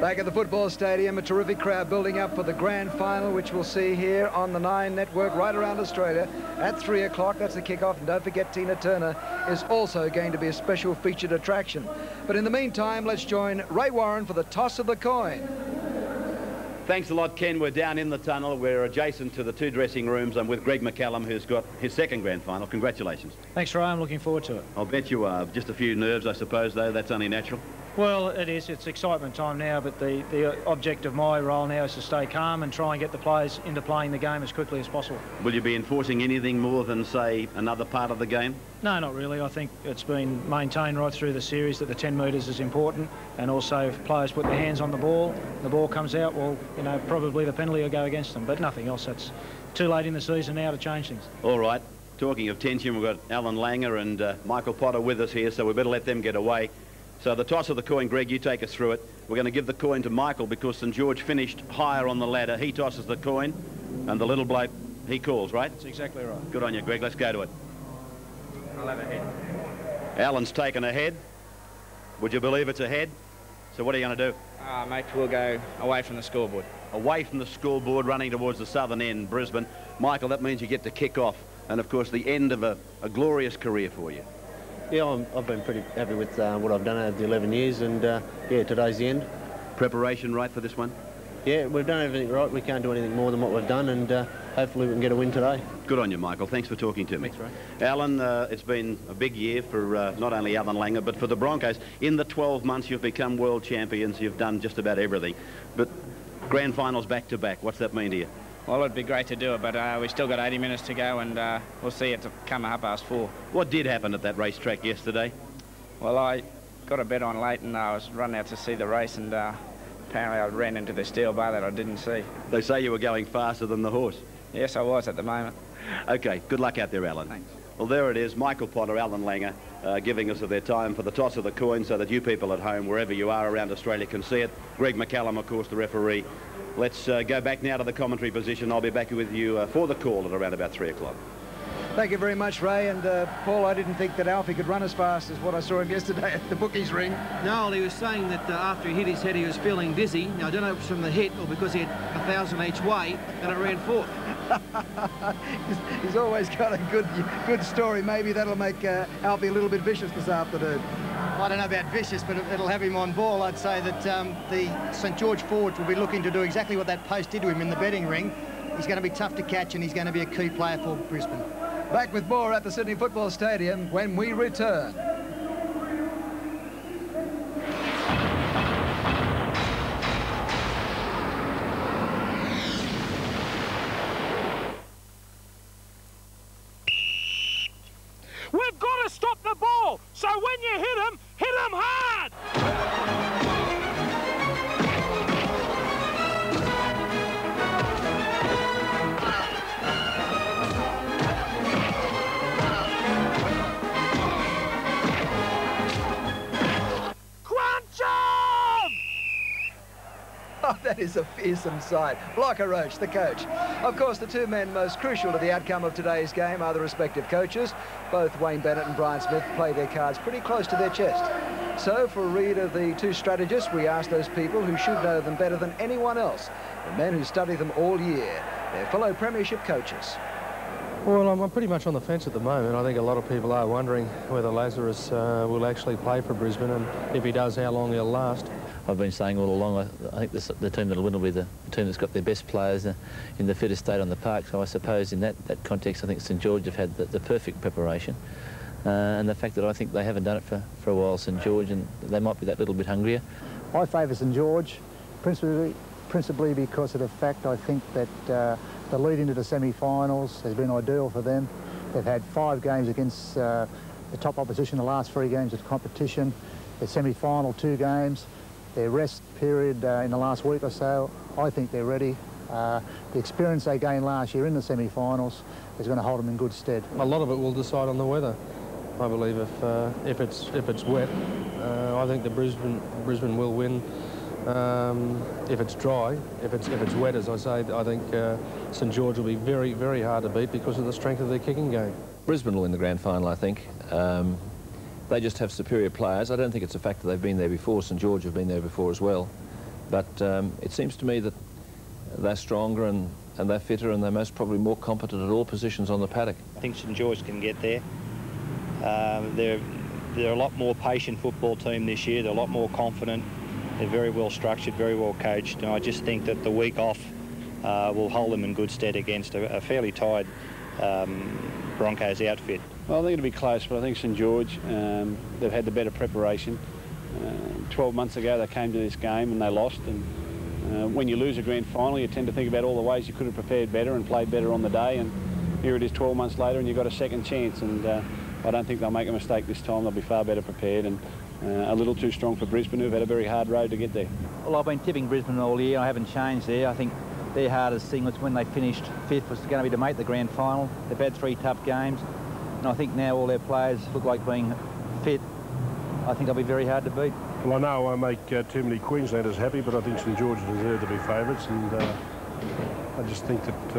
Back at the football stadium, a terrific crowd building up for the grand final, which we'll see here on the 9 network right around Australia at 3 o'clock. That's the kickoff, and don't forget Tina Turner is also going to be a special featured attraction. But in the meantime, let's join Ray Warren for the toss of the coin. Thanks a lot, Ken. We're down in the tunnel. We're adjacent to the 2 dressing rooms. I'm with Greg McCallum, who's got his 2nd grand final. Congratulations. Thanks, Ray. I'm looking forward to it. I'll bet you are. Just a few nerves, I suppose, though. That's only natural. Well, it is. It's excitement time now, but the object of my role now is to stay calm and try and get the players into playing the game as quickly as possible. Will you be enforcing anything more than, say, another part of the game? No, not really. I think it's been maintained right through the series that the 10 metres is important, and also if players put their hands on the ball comes out, well, you know, probably the penalty will go against them, but nothing else. That's too late in the season now to change things. All right. Talking of tension, we've got Alan Langer and Michael Potter with us here, so we better let them get away. So the toss of the coin, Greg, you take us through it. We're going to give the coin to Michael because St George finished higher on the ladder. He tosses the coin, and the little bloke, he calls, right? That's exactly right. Good on you, Greg. Let's go to it. I'll have a head. Alan's taken a head. Would you believe it's a head? So what are you going to do? Mate, we'll go away from the scoreboard. Away from the scoreboard, running towards the southern end, Brisbane. Michael, that means you get to kick off, and of course the end of a glorious career for you. Yeah, I've been pretty happy with what I've done over the 11 years, and yeah, today's the end. Preparation right for this one? Yeah, we've done everything right. We can't do anything more than what we've done, and hopefully we can get a win today. Good on you, Michael. Thanks for talking to me. Thanks, Ray. Alan, it's been a big year for not only Alan Langer, but for the Broncos. In the 12 months you've become world champions. You've done just about everything. But grand finals back-to-back, what's that mean to you? Well, it'd be great to do it, but we've still got 80 minutes to go, and we'll see it to come 4:30. What did happen at that racetrack yesterday? Well, I got a bet on late, and I was running out to see the race, and apparently I ran into the steel bar that I didn't see. They say you were going faster than the horse. Yes, I was at the moment. OK, good luck out there, Alan. Thanks. Well, there it is, Michael Potter, Alan Langer, giving us their time for the toss of the coin so that you people at home, wherever you are around Australia, can see it. Greg McCallum, of course, the referee. Let's go back now to the commentary position. I'll be back with you for the call at around about 3 o'clock. Thank you very much, Ray. And Paul, I didn't think that Alfie could run as fast as what I saw him yesterday at the bookies ring. No, he was saying that after he hit his head, he was feeling dizzy. Now, I don't know if it was from the hit or because he had 1,000 each way, and it ran 4th. He's always got a good story. Maybe that'll make Alfie a little bit vicious this afternoon. I don't know about vicious, but it'll have him on ball. I'd say that the St George forwards will be looking to do exactly what that post did to him in the betting ring. He's going to be tough to catch, and he's going to be a key player for Brisbane. Back with more at the Sydney Football Stadium when we return. We've got to stop the ball, so when you hit him hard! Oh, that is a fearsome sight. Blocker Roach, the coach. Of course, the 2 men most crucial to the outcome of today's game are the respective coaches. Both Wayne Bennett and Brian Smith play their cards pretty close to their chest. So, for a read of the 2 strategists, we asked those people who should know them better than anyone else, the men who study them all year, their fellow premiership coaches. Well, I'm pretty much on the fence at the moment. I think a lot of people are wondering whether Lazarus will actually play for Brisbane, and if he does, how long he'll last. I've been saying all along, I think the team that'll win will be the team that's got their best players in the fittest state on the park. So I suppose in that context, I think St George have had the perfect preparation. And the fact that I think they haven't done it for a while, St George, and they might be that little bit hungrier. I favour St George, principally because of the fact I think that the lead into the semi-finals has been ideal for them. They've had 5 games against the top opposition, the last 3 games of competition. Their semi-final 2 games. Their rest period in the last week or so, I think they're ready. The experience they gained last year in the semi-finals is going to hold them in good stead. A lot of it will decide on the weather. I believe if it's wet, I think the Brisbane will win. If it's dry, if it's wet, as I say, I think St George will be very, very hard to beat because of the strength of their kicking game. Brisbane will win the grand final, I think. They just have superior players. I don't think it's a fact that they've been there before. St George have been there before as well. But it seems to me that they're stronger and they're fitter and they're most probably more competent at all positions on the paddock. I think St George can get there. They're a lot more patient football team this year. They're a lot more confident. They're very well structured, very well coached, and I just think that the week off will hold them in good stead against a fairly tired Broncos outfit. Well, I think it'll be close, but I think St George, they've had the better preparation. 12 months ago they came to this game and they lost, and when you lose a grand final you tend to think about all the ways you could have prepared better and played better on the day, and here it is 12 months later and you've got a second chance, and I don't think they'll make a mistake this time. They'll be far better prepared and a little too strong for Brisbane, who've had a very hard road to get there. Well, I've been tipping Brisbane all year. I haven't changed there. I think their hardest thing was when they finished 5th was going to be to make the grand final. They've had 3 tough games, and I think now all their players look like being fit. I think they'll be very hard to beat. Well, I know I make too many Queenslanders happy, but I think St George deserve to be favourites, and I just think that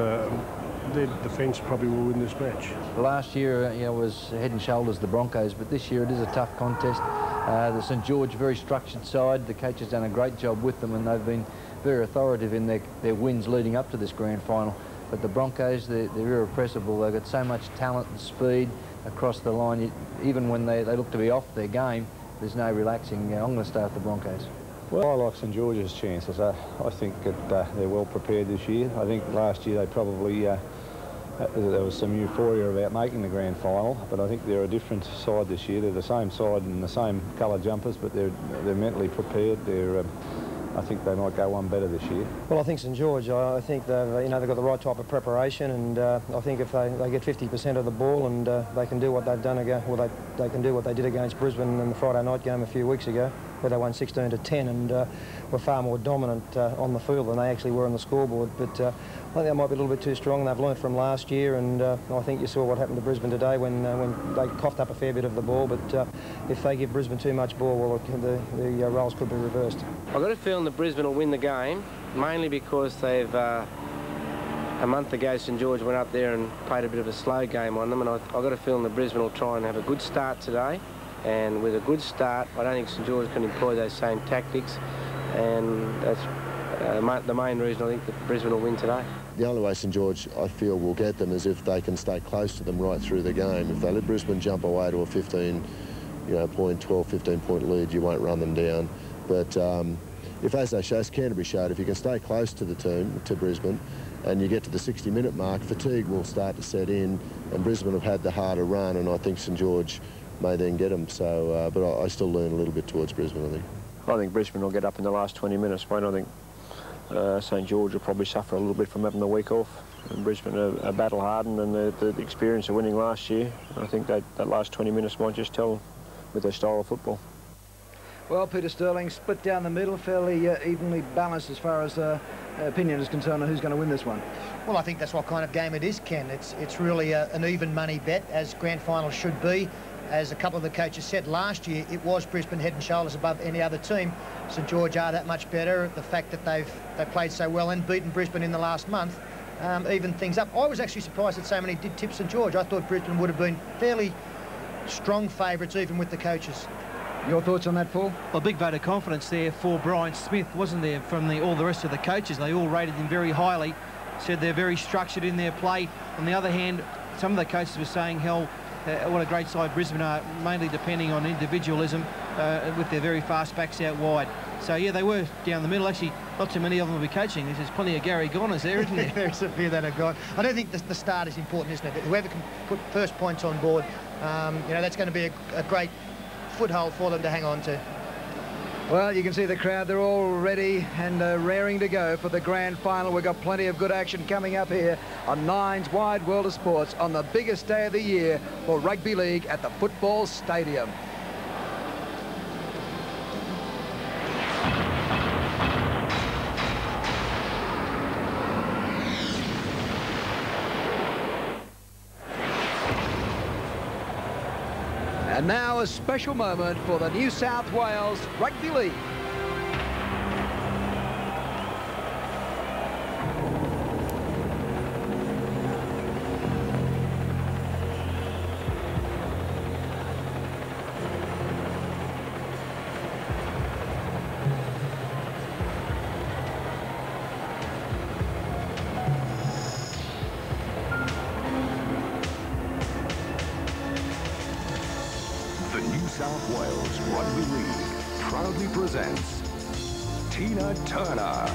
their defence probably will win this match. Last year, was head and shoulders the Broncos, but this year it is a tough contest. The St George, very structured side. The coach has done a great job with them, and they've been very authoritative in their wins leading up to this grand final. But the Broncos, they're irrepressible. They've got so much talent and speed across the line. Even when they look to be off their game, there's no relaxing. I'm going to start the Broncos. Well, I like St George's chances. I think that they're well prepared this year. I think last year they probably there was some euphoria about making the grand final, but I think they're a different side this year. They're the same side and the same colour jumpers, but they're mentally prepared. I think they might go one better this year. Well, I think St George. I think they've got the right type of preparation, and I think if they get 50% of the ball and they can do what they've done they can do what they did against Brisbane in the Friday night game a few weeks ago, where they won 16-10 and were far more dominant on the field than they actually were on the scoreboard. But I think they might be a little bit too strong. They've learnt from last year, and I think you saw what happened to Brisbane today when they coughed up a fair bit of the ball. But if they give Brisbane too much ball, well, the roles could be reversed. I've got a feeling that Brisbane will win the game, mainly because they've a month ago St George went up there and played a bit of a slow game on them, and I've got a feeling that Brisbane will try and have a good start today. And with a good start, I don't think St George can employ those same tactics, and that's the main reason I think that Brisbane will win today. The only way St George, I feel, will get them is if they can stay close to them right through the game. If they let Brisbane jump away to a 15-point lead, you won't run them down. But if, as Canterbury showed, if you can stay close to the team, to Brisbane, and you get to the 60-minute mark, fatigue will start to set in, and Brisbane have had the harder run, and I think St George may then get them. So, but I still lean a little bit towards Brisbane, I think Brisbane will get up in the last 20 minutes, mate. I think St George will probably suffer a little bit from having the week off. And Brisbane are battle-hardened, and the experience of winning last year, I think that last 20 minutes might just tell with their style of football. Well, Peter Sterling, split down the middle, fairly evenly balanced as far as opinion is concerned on who's going to win this one. Well, I think that's what kind of game it is, Ken. It's really an even money bet, as grand finals should be. As a couple of the coaches said last year, it was Brisbane head and shoulders above any other team. St George are that much better. The fact that they've played so well and beaten Brisbane in the last month evened things up. I was actually surprised that so many did tip St George. I thought Brisbane would have been fairly strong favourites, even with the coaches. Your thoughts on that, Paul? Well, big vote of confidence there for Brian Smith, wasn't there, from all the rest of the coaches. They all rated him very highly, said they're very structured in their play. On the other hand, some of the coaches were saying what a great side Brisbane are, mainly depending on individualism with their very fast backs out wide. So, yeah, they were down the middle. Actually, not too many of them will be coaching. There's plenty of Gary Goners there, isn't there? There's a few that have gone. I don't think the start is important, isn't it? Whoever can put first points on board, that's going to be a great foothold for them to hang on to. Well, you can see the crowd, they're all ready and raring to go for the grand final. We've got plenty of good action coming up here on Nine's Wide World of Sports on the biggest day of the year for rugby league at the football stadium. And now a special moment for the New South Wales Rugby League. proudly presents Tina Turner.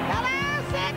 Hello,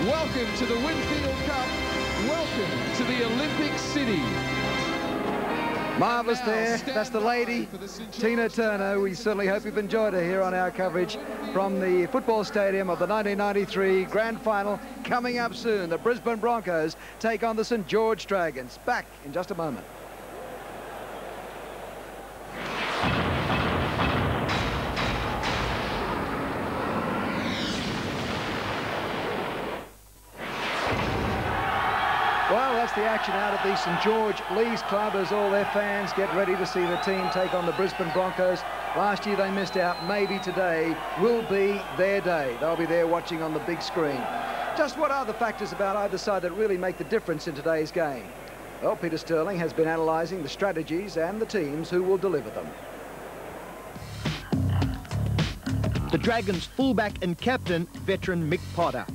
Welcome to the Winfield Cup. Welcome to the Olympic City. Marvellous there. That's the lady, Tina Turner. We certainly hope you've enjoyed her here on our coverage from the football stadium of the 1993 Grand Final. Coming up soon, the Brisbane Broncos take on the St George Dragons. Back in just a moment. Well, that's the action out at the St George Leagues Club as all their fans get ready to see the team take on the Brisbane Broncos. Last year they missed out. Maybe today will be their day. They'll be there watching on the big screen. Just what are the factors about either side that really make the difference in today's game? Well, Peter Sterling has been analysing the strategies and the teams who will deliver them. The Dragons fullback and captain, veteran Mick Potter.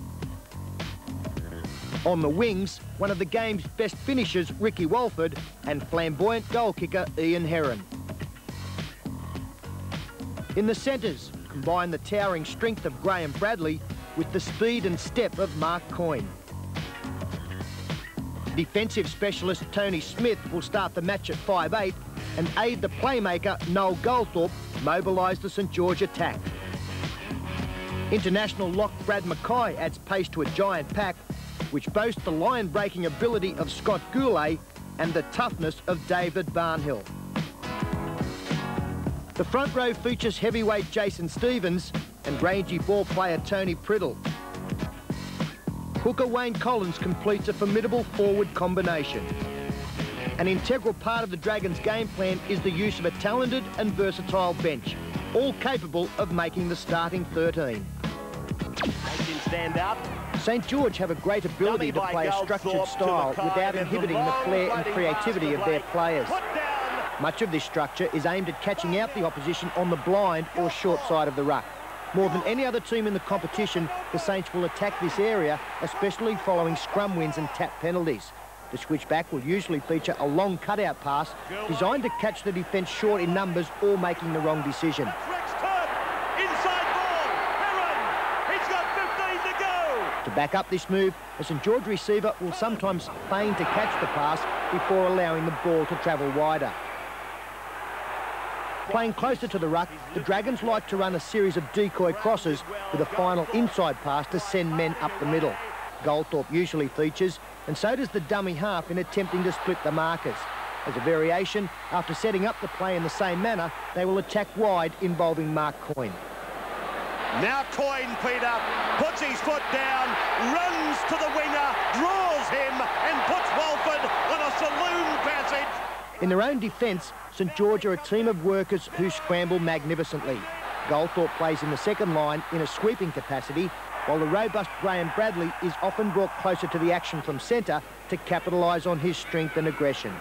On the wings, one of the game's best finishers, Ricky Walford, and flamboyant goal kicker, Ian Heron. In the centres, combine the towering strength of Graham Bradley with the speed and step of Mark Coyne. Defensive specialist Tony Smith will start the match at 5'8" and aid the playmaker Noel Goldthorpe mobilise the St George attack. International lock Brad Mackay adds pace to a giant pack, which boasts the line-breaking ability of Scott Goulet and the toughness of David Barnhill. The front row features heavyweight Jason Stevens and rangy ball player Tony Priddle. Hooker Wayne Collins completes a formidable forward combination. An integral part of the Dragons' game plan is the use of a talented and versatile bench, all capable of making the starting 13. Stand up. St George have a great ability to play a structured style without inhibiting the flair and creativity of their players. Much of this structure is aimed at catching out the opposition on the blind or short side of the ruck. More than any other team in the competition, the Saints will attack this area, especially following scrum wins and tap penalties. The switchback will usually feature a long cutout pass designed to catch the defence short in numbers or making the wrong decision. To back up this move, a St George receiver will sometimes feign to catch the pass before allowing the ball to travel wider. Playing closer to the ruck, the Dragons like to run a series of decoy crosses with a final inside pass to send men up the middle. Goldthorpe usually features, and so does the dummy half in attempting to split the markers. As a variation, after setting up the play in the same manner, they will attack wide involving Mark Coyne. Now Coyne, Peter, puts his foot down, runs to the winger, draws him and puts Walford on a saloon passage. In their own defence, St George are a team of workers who scramble magnificently. Goldthorpe plays in the second line in a sweeping capacity, while the robust Graham Bradley is often brought closer to the action from centre to capitalise on his strength and aggression.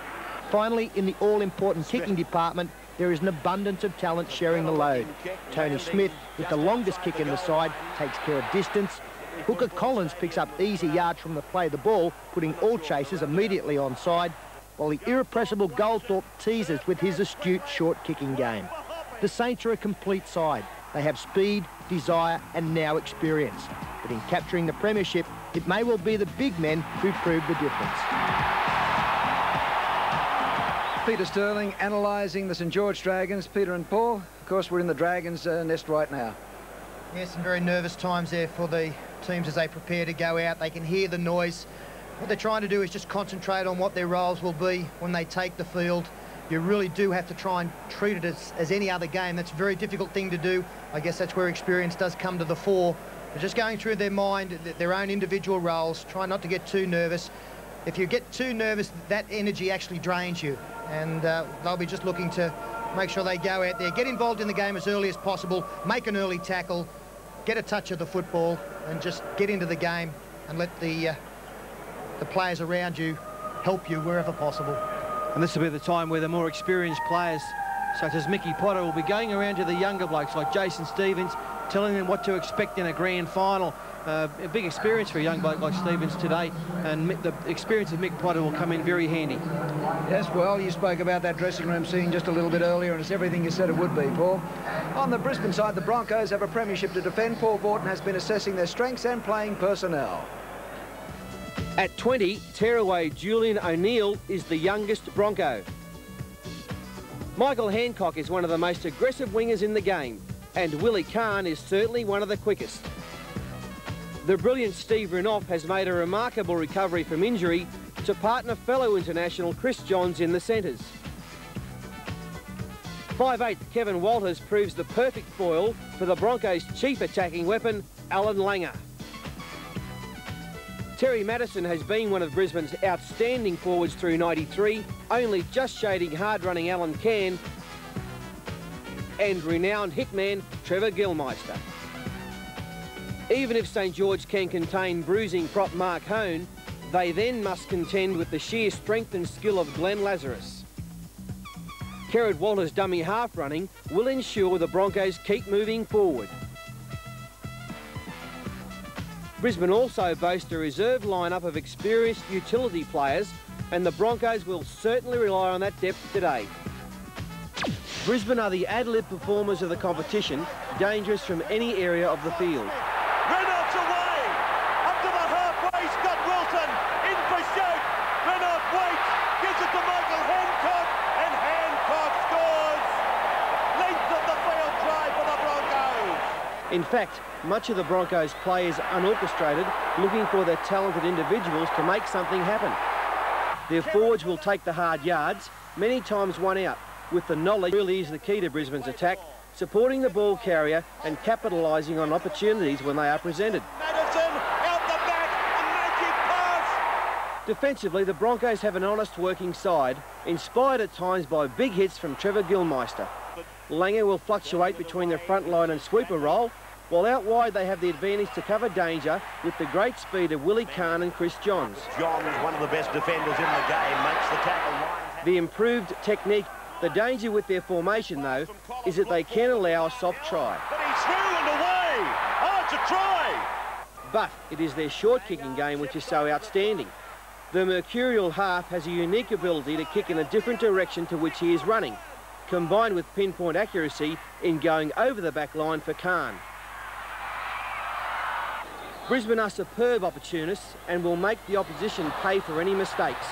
Finally, in the all-important kicking department, there is an abundance of talent sharing the load. Tony Smith, with the longest kick in the side, takes care of distance. Hooker Collins picks up easy yards from the play of the ball, putting all chasers immediately onside, while the irrepressible Goldthorpe teases with his astute short kicking game. The Saints are a complete side. They have speed, desire and now experience. But in capturing the premiership, it may well be the big men who prove the difference. Peter Sterling analysing the St George Dragons. Peter and Paul, of course, we're in the Dragons' nest right now. Yes, some very nervous times there for the teams as they prepare to go out. They can hear the noise. What they're trying to do is just concentrate on what their roles will be when they take the field. You really do have to try and treat it as any other game. That's a very difficult thing to do. I guess that's where experience does come to the fore. They're just going through their mind, their own individual roles. Try not to get too nervous. If you get too nervous, that energy actually drains you. And they'll be just looking to make sure they go out there, get involved in the game as early as possible, make an early tackle, get a touch of the football, and just get into the game and let the players around you help you wherever possible. And this will be the time where the more experienced players, such as Mickey Potter, will be going around to the younger blokes like Jason Stevens, telling them what to expect in a grand final. A big experience for a young bloke like Stevens today, and the experience of Mick Potter will come in very handy. Yes, well, you spoke about that dressing room scene just a little bit earlier, and it's everything you said it would be, Paul. On the Brisbane side, the Broncos have a premiership to defend. Paul Borton has been assessing their strengths and playing personnel. At 20, tearaway Julian O'Neill is the youngest Bronco. Michael Hancock is one of the most aggressive wingers in the game, and Willie Kahn is certainly one of the quickest. The brilliant Steve Renouf has made a remarkable recovery from injury to partner fellow international Chris Johns in the centres. 5'8" Kevin Walters proves the perfect foil for the Broncos' chief attacking weapon, Alan Langer. Terry Madison has been one of Brisbane's outstanding forwards through 93, only just shading hard-running Alan Cann and renowned hitman Trevor Gilmeister. Even if St George can contain bruising prop Mark Hone, they then must contend with the sheer strength and skill of Glenn Lazarus. Kerrod Walters' dummy half running will ensure the Broncos keep moving forward. Brisbane also boast a reserve lineup of experienced utility players, and the Broncos will certainly rely on that depth today. Brisbane are the ad-lib performers of the competition, dangerous from any area of the field. Reynolds away, up to the halfway, Scott Wilson, in pursuit. Reynolds waits, gives it to Michael Hancock, and Hancock scores. Length of the field try for the Broncos. In fact, much of the Broncos' play is unorchestrated, looking for their talented individuals to make something happen. Their forwards will take the hard yards, many times one out, with the knowledge really is the key to Brisbane's attack, supporting the ball carrier and capitalising on opportunities when they are presented. Madison, out the back, a magic pass. Defensively, the Broncos have an honest working side, inspired at times by big hits from Trevor Gilmeister. Langer will fluctuate between the front line and sweeper role, while out wide they have the advantage to cover danger with the great speed of Willie Kahn and Chris Johns. Johns, one of the best defenders in the game, makes the tackle. The improved technique. The danger with their formation, though, is that they can allow a soft try. But he's through and away. Oh, it's a try. But it is their short kicking game which is so outstanding. The mercurial half has a unique ability to kick in a different direction to which he is running, combined with pinpoint accuracy in going over the back line for Kahn. Brisbane are superb opportunists and will make the opposition pay for any mistakes.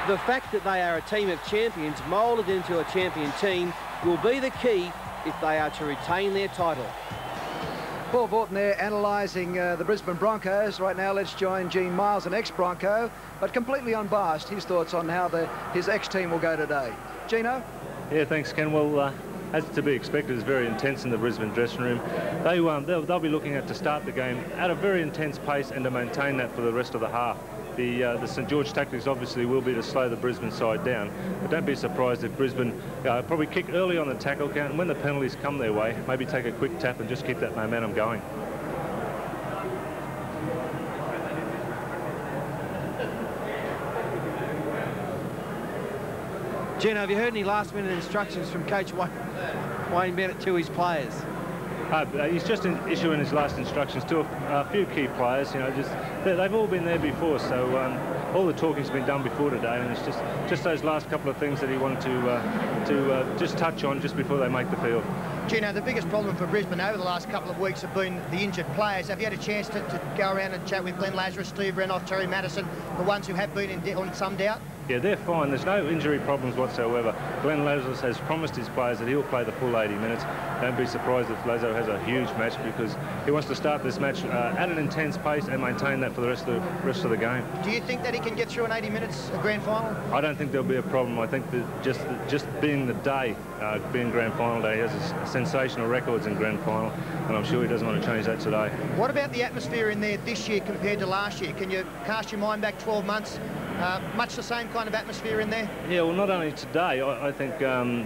The fact that they are a team of champions moulded into a champion team will be the key if they are to retain their title. Paul Vaughton there analysing the Brisbane Broncos. Right now, let's join Gene Miles, an ex-Bronco, but completely unbiased, his thoughts on how his ex-team will go today. Gino? Yeah, thanks, Ken. Well, as to be expected, it's very intense in the Brisbane dressing room. They'll be looking to start the game at a very intense pace and to maintain that for the rest of the half. The St George tactics obviously will be to slow the Brisbane side down, but don't be surprised if Brisbane probably kick early on the tackle count, and when the penalties come their way, maybe take a quick tap and just keep that momentum going. Gino, have you heard any last-minute instructions from Coach Wayne Bennett to his players? He's just issuing his last instructions to a few key players. You know, they've all been there before, so all the talking's been done before today, and it's just those last couple of things that he wanted to just touch on just before they make the field. Gino, the biggest problem for Brisbane over the last couple of weeks have been the injured players. Have you had a chance to go around and chat with Glenn Lazarus, Steve Renouf, Terry Madison, the ones who have been in some doubt? Yeah, they're fine. There's no injury problems whatsoever. Glenn Lazarus has promised his players that he'll play the full 80 minutes. Don't be surprised if Lazo has a huge match, because he wants to start this match at an intense pace and maintain that for the rest of the game. Do you think that he can get through an 80 minutes, a grand final? I don't think there'll be a problem. I think that just being the day, being grand final day, he has a sensational records in grand final, and I'm sure he doesn't want to change that today. What about the atmosphere in there this year compared to last year? Can you cast your mind back 12 months? Much the same kind of atmosphere in there? Yeah, well, not only today. I think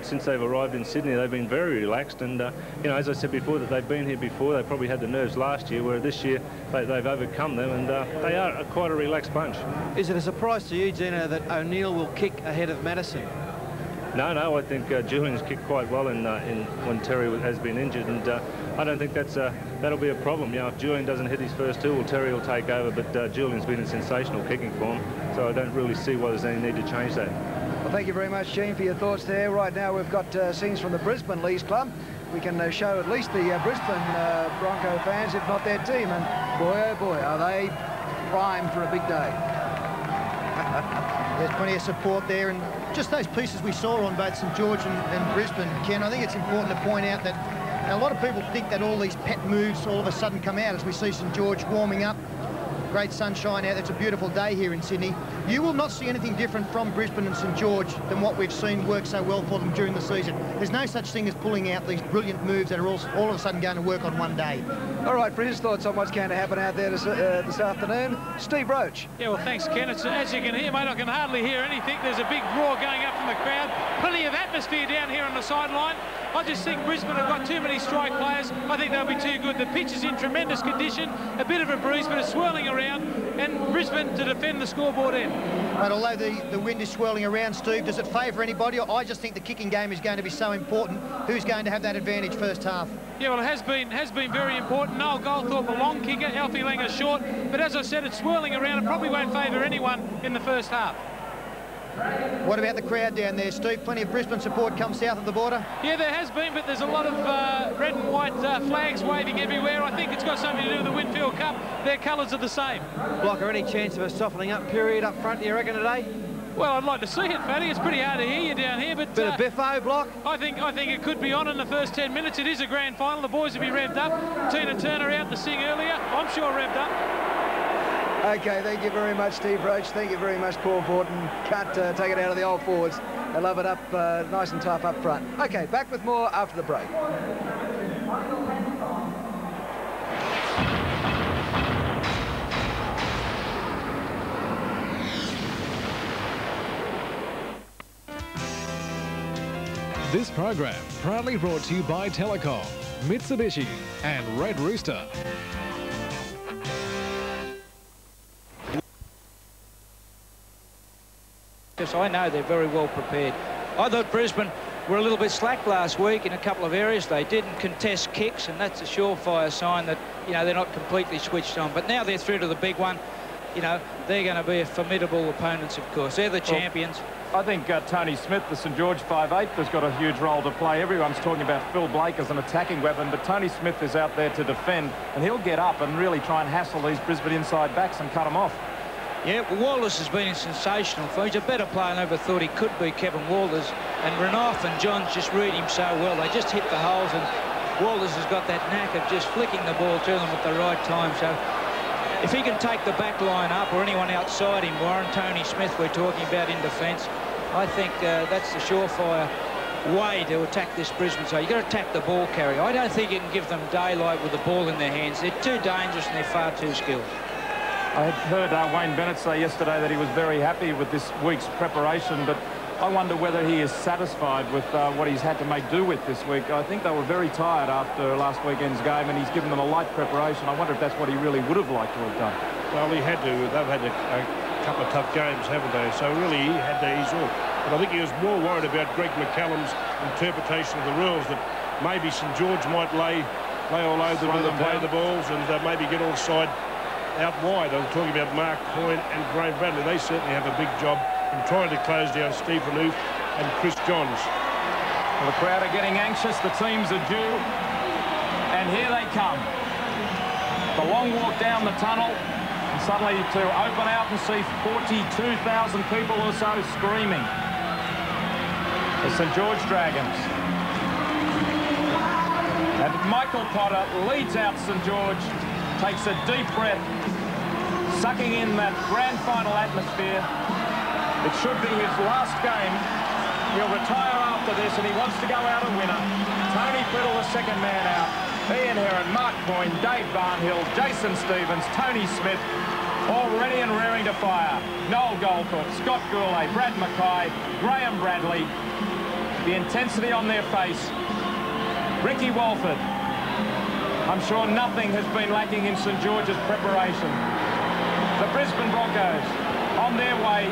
since they've arrived in Sydney, they've been very relaxed, and you know, as I said before, that they've been here before. They probably had the nerves last year, where this year they've overcome them, and they are quite a relaxed bunch. Is it a surprise to you, Gino, that O'Neill will kick ahead of Madison? No, I think Julian's kicked quite well when Terry has been injured, and I don't think that'll be a problem. You know, if Julian doesn't hit his first two, well, Terry will take over, but Julian's been in sensational kicking form, so I don't really see why there's any need to change that. Well, thank you very much, Gene, for your thoughts there. Right now we've got scenes from the Brisbane Leagues Club. we can show at least the Brisbane Bronco fans, if not their team. And boy, oh boy, are they primed for a big day. There's plenty of support there, and just those pieces we saw on both St George and Brisbane, Ken, I think it's important to point out that a lot of people think that all these pet moves all of a sudden come out as we see St George warming up. Great sunshine out. It's a beautiful day here in Sydney. You will not see anything different from Brisbane and St George than what we've seen work so well for them during the season. There's no such thing as pulling out these brilliant moves that are all of a sudden going to work on one day. All right, for his thoughts on what's going to happen out there this afternoon, Steve Roach. Yeah, well, thanks, Ken. As you can hear, mate, I can hardly hear anything. There's a big roar going up from the crowd. Plenty of atmosphere down here on the sideline. I just think Brisbane have got too many strike players. I think they'll be too good. The pitch is in tremendous condition. A bit of a breeze, but it's swirling around. And Brisbane to defend the scoreboard end. But although the wind is swirling around, Steve, does it favour anybody? I just think the kicking game is going to be so important. Who's going to have that advantage first half? Yeah, well, it has been very important. Noel Goldthorpe, a long kicker, Alfie Langer short. But as I said, it's swirling around. It probably won't favour anyone in the first half. What about the crowd down there, Steve? Plenty of Brisbane support come south of the border? Yeah, there has been, but there's a lot of red and white flags waving everywhere. I think it's got something to do with the Winfield Cup. Their colours are the same. Blocker, any chance of a softening up period up front, do you reckon, today? Well, I'd like to see it, Fatty. It's pretty hard to hear you down here, but... Bit of biffo, Block? I think it could be on in the first 10 minutes. It is a grand final. The boys will be revved up. Tina Turner out to sing earlier. I'm sure revved up. Okay, thank you very much, Steve Roach. Thank you very much, Paul Borton. Can't take it out of the old forwards. They love it up nice and tough up front. Okay, back with more after the break. This program proudly brought to you by Telecom, Mitsubishi and Red Rooster. Yes, I know they're very well prepared. I thought Brisbane were a little bit slack last week in a couple of areas. They didn't contest kicks, and that's a surefire sign that, you know, they're not completely switched on. But now they're through to the big one. You know, they're going to be a formidable opponents, of course. They're the champions. I think Tony Smith, the St George 5'8", has got a huge role to play. Everyone's talking about Phil Blake as an attacking weapon, but Tony Smith is out there to defend, and he'll get up and really try and hassle these Brisbane inside backs and cut them off. Yeah, well, Walters has been sensational. He's a better player than I ever thought he could be, Kevin Walters. And Renouf and Johns just read him so well. They just hit the holes, and Walters has got that knack of just flicking the ball to them at the right time. So if he can take the back line up, or anyone outside him, Warren, Tony Smith we're talking about in defence, I think that's the surefire way to attack this Brisbane side. You've got to attack the ball carrier. I don't think you can give them daylight with the ball in their hands. They're too dangerous and they're far too skilled. I heard Wayne Bennett say yesterday that he was very happy with this week's preparation, but I wonder whether he is satisfied with what he's had to make do with this week. I think they were very tired after last weekend's game, and he's given them a light preparation. I wonder if that's what he really would have liked to have done. Well, he had to. They've had a couple of tough games, haven't they? So really, he had to ease off. But I think he was more worried about Greg McCallum's interpretation of the rules, that maybe St George might lay all over them and play the balls and maybe get all side out wide. I'm talking about Mark Coyne and Graham Bradley. They certainly have a big job in trying to close down Steve Renouf and Chris Johns. Well, the crowd are getting anxious. The teams are due. And here they come. The long walk down the tunnel. And suddenly to open out and see 42,000 people or so screaming. The St George Dragons. And Michael Potter leads out St George. Takes a deep breath, sucking in that grand final atmosphere. It should be his last game. He'll retire after this, and he wants to go out a winner. Tony Priddle, the second man out. Ian Heron, Mark Coyne, Dave Barnhill, Jason Stevens, Tony Smith, all ready and raring to fire. Noel Goldthorpe, Scott Goulet, Brad Mackay, Graham Bradley. The intensity on their face. Ricky Walford. I'm sure nothing has been lacking in St George's preparation. The Brisbane Broncos on their way.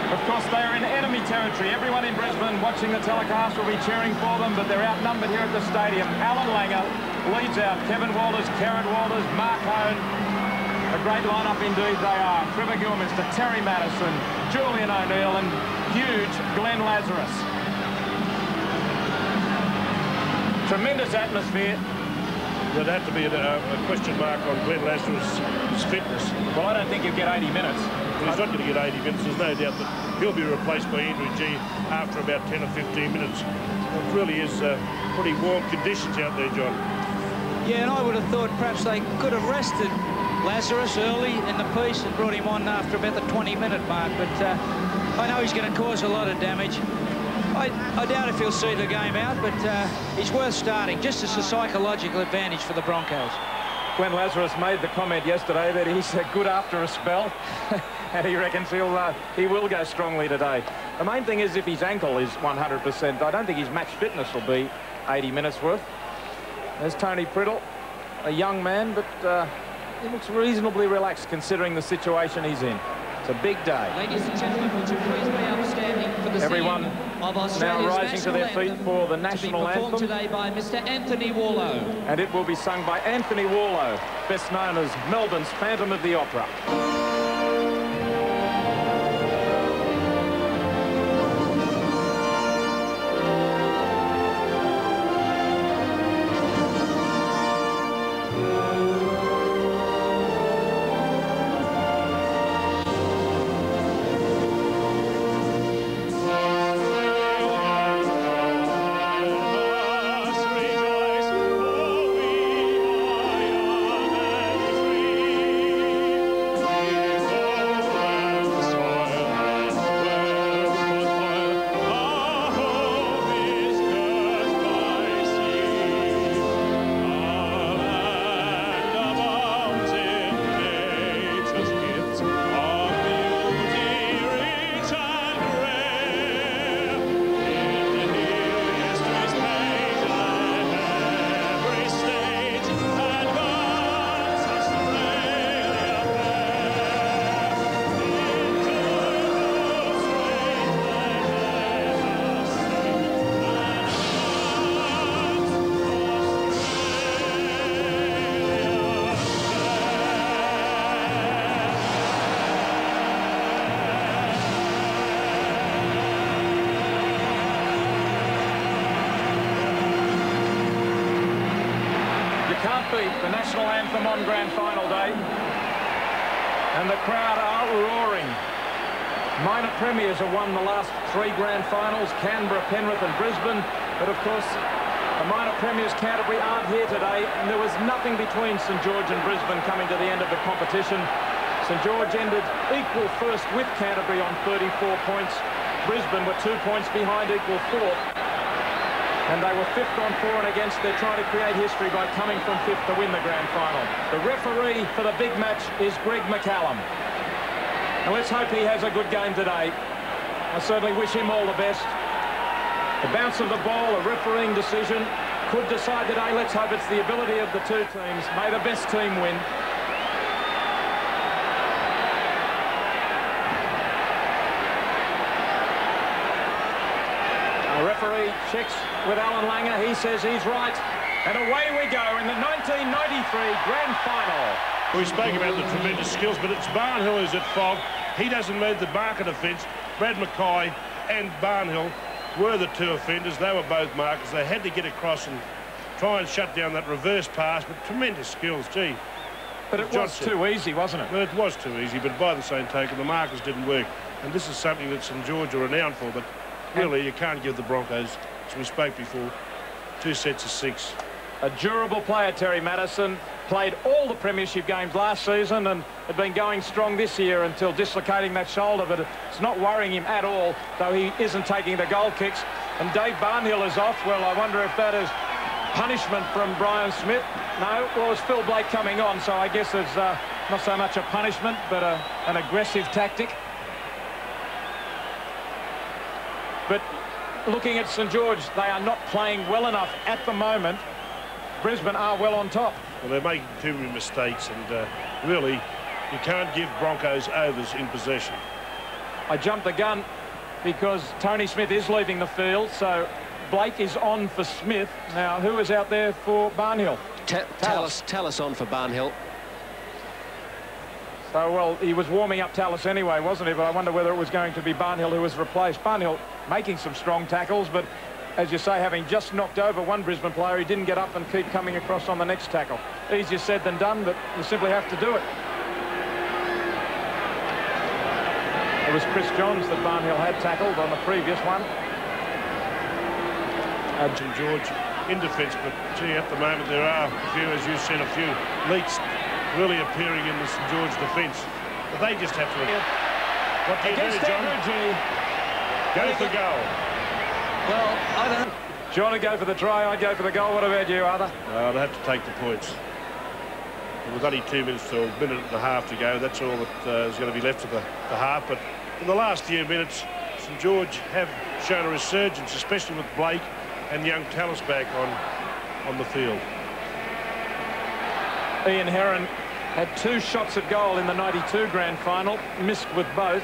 Of course, they are in enemy territory. Everyone in Brisbane watching the telecast will be cheering for them, but they're outnumbered here at the stadium. Alan Langer leads out. Kevin Walters, Kerrod Walters, Mark Hone. A great lineup indeed they are. Trevor Gilminster, Terry Madison, Julian O'Neill, and huge Glenn Lazarus. Tremendous atmosphere. There'd have to be a question mark on Glenn Lazarus' fitness. Well, I don't think he'll get 80 minutes. Well, he's not going to get 80 minutes, there's no doubt that he'll be replaced by Andrew G after about 10 or 15 minutes. It really is pretty warm conditions out there, John. Yeah, and I would have thought perhaps they could have rested Lazarus early in the piece and brought him on after about the 20-minute mark, but I know he's going to cause a lot of damage. I doubt if he'll see the game out, but he's worth starting, just as a psychological advantage for the Broncos. Glenn Lazarus made the comment yesterday that he's good after a spell, and he reckons he will go strongly today. The main thing is if his ankle is 100%, I don't think his match fitness will be 80 minutes worth. There's Tony Priddle, a young man, but he looks reasonably relaxed considering the situation he's in. It's a big day. Ladies and gentlemen, would you please be outstanding for the everyone of Australia's now rising to their feet for the national anthem. Today by Mr. Anthony Warlow. And it will be sung by Anthony Warlow, best known as Melbourne's Phantom of the Opera. The national anthem on grand final day, and the crowd are roaring. Minor premiers have won the last 3 grand finals, Canberra, Penrith and Brisbane, but of course the minor premiers Canterbury aren't here today, and there was nothing between St George and Brisbane coming to the end of the competition. St George ended equal first with Canterbury on 34 points. Brisbane were 2 points behind, equal fourth. And they were 5th on 4 and against. They're trying to create history by coming from 5th to win the grand final. The referee for the big match is Greg McCallum. And let's hope he has a good game today. I certainly wish him all the best. The bounce of the ball, a refereeing decision, could decide today. Let's hope it's the ability of the two teams. May the best team win. The referee checks with Alan Langer. He says he's right. And away we go in the 1993 grand final. We spoke about the tremendous skills, but it's Barnhill who's at fault. He doesn't lead the market offence. Brad Mackay and Barnhill were the two offenders. They were both markers. They had to get across and try and shut down that reverse pass, but tremendous skills, gee. But it was too easy, wasn't it? Well, it was too easy, but by the same token, the markers didn't work. And this is something that St George are renowned for, but really, you can't give the Broncos, as we spoke before, 2 sets of 6. A durable player, Terry Madison, played all the premiership games last season and had been going strong this year until dislocating that shoulder, but it's not worrying him at all, though he isn't taking the goal kicks. And Dave Barnhill is off. Well, I wonder if that is punishment from Brian Smith. No, well, it's Phil Blake coming on, so I guess it's not so much a punishment, but an aggressive tactic. But looking at St George, they are not playing well enough at the moment. Brisbane are well on top. Well, they're making too many mistakes, and really, you can't give Broncos overs in possession. I jumped the gun because Tony Smith is leaving the field, so Blake is on for Smith. Now, who is out there for Barnhill? Tallis on for Barnhill. So, well, he was warming up Tallis anyway, wasn't he? But I wonder whether it was going to be Barnhill who was replaced. Barnhill making some strong tackles, but as you say, having just knocked over one Brisbane player, he didn't get up and keep coming across on the next tackle. Easier said than done, but you simply have to do it. It was Chris Johns that Barnhill had tackled on the previous one. St George in defence, but gee, at the moment there are a few, as you said, a few leaks really appearing in the St George defence. But they just have to... What do you do, John? Go for goal. Well, I don't know. Do you want to go for the try? I'd go for the goal. What about you, Arthur? I'd have to take the points. With only 2 minutes to a minute and a half to go, that's all that is going to be left of the half. But in the last few minutes, St George have shown a resurgence, especially with Blake and young Tallis back on the field. Ian Heron had 2 shots at goal in the 92 grand final, missed with both.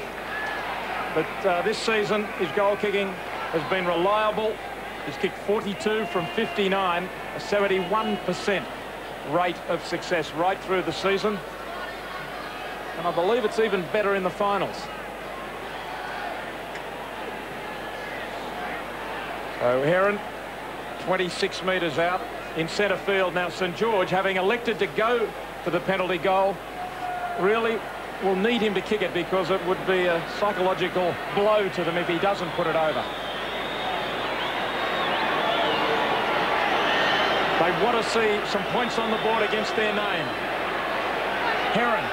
But this season, his goal kicking has been reliable. He's kicked 42 from 59, a 71% rate of success right through the season. And I believe it's even better in the finals. So Heron, 26 metres out in centre field. Now St George, having elected to go for the penalty goal, really will need him to kick it, because it would be a psychological blow to them if he doesn't put it over. They want to see some points on the board against their name. Heron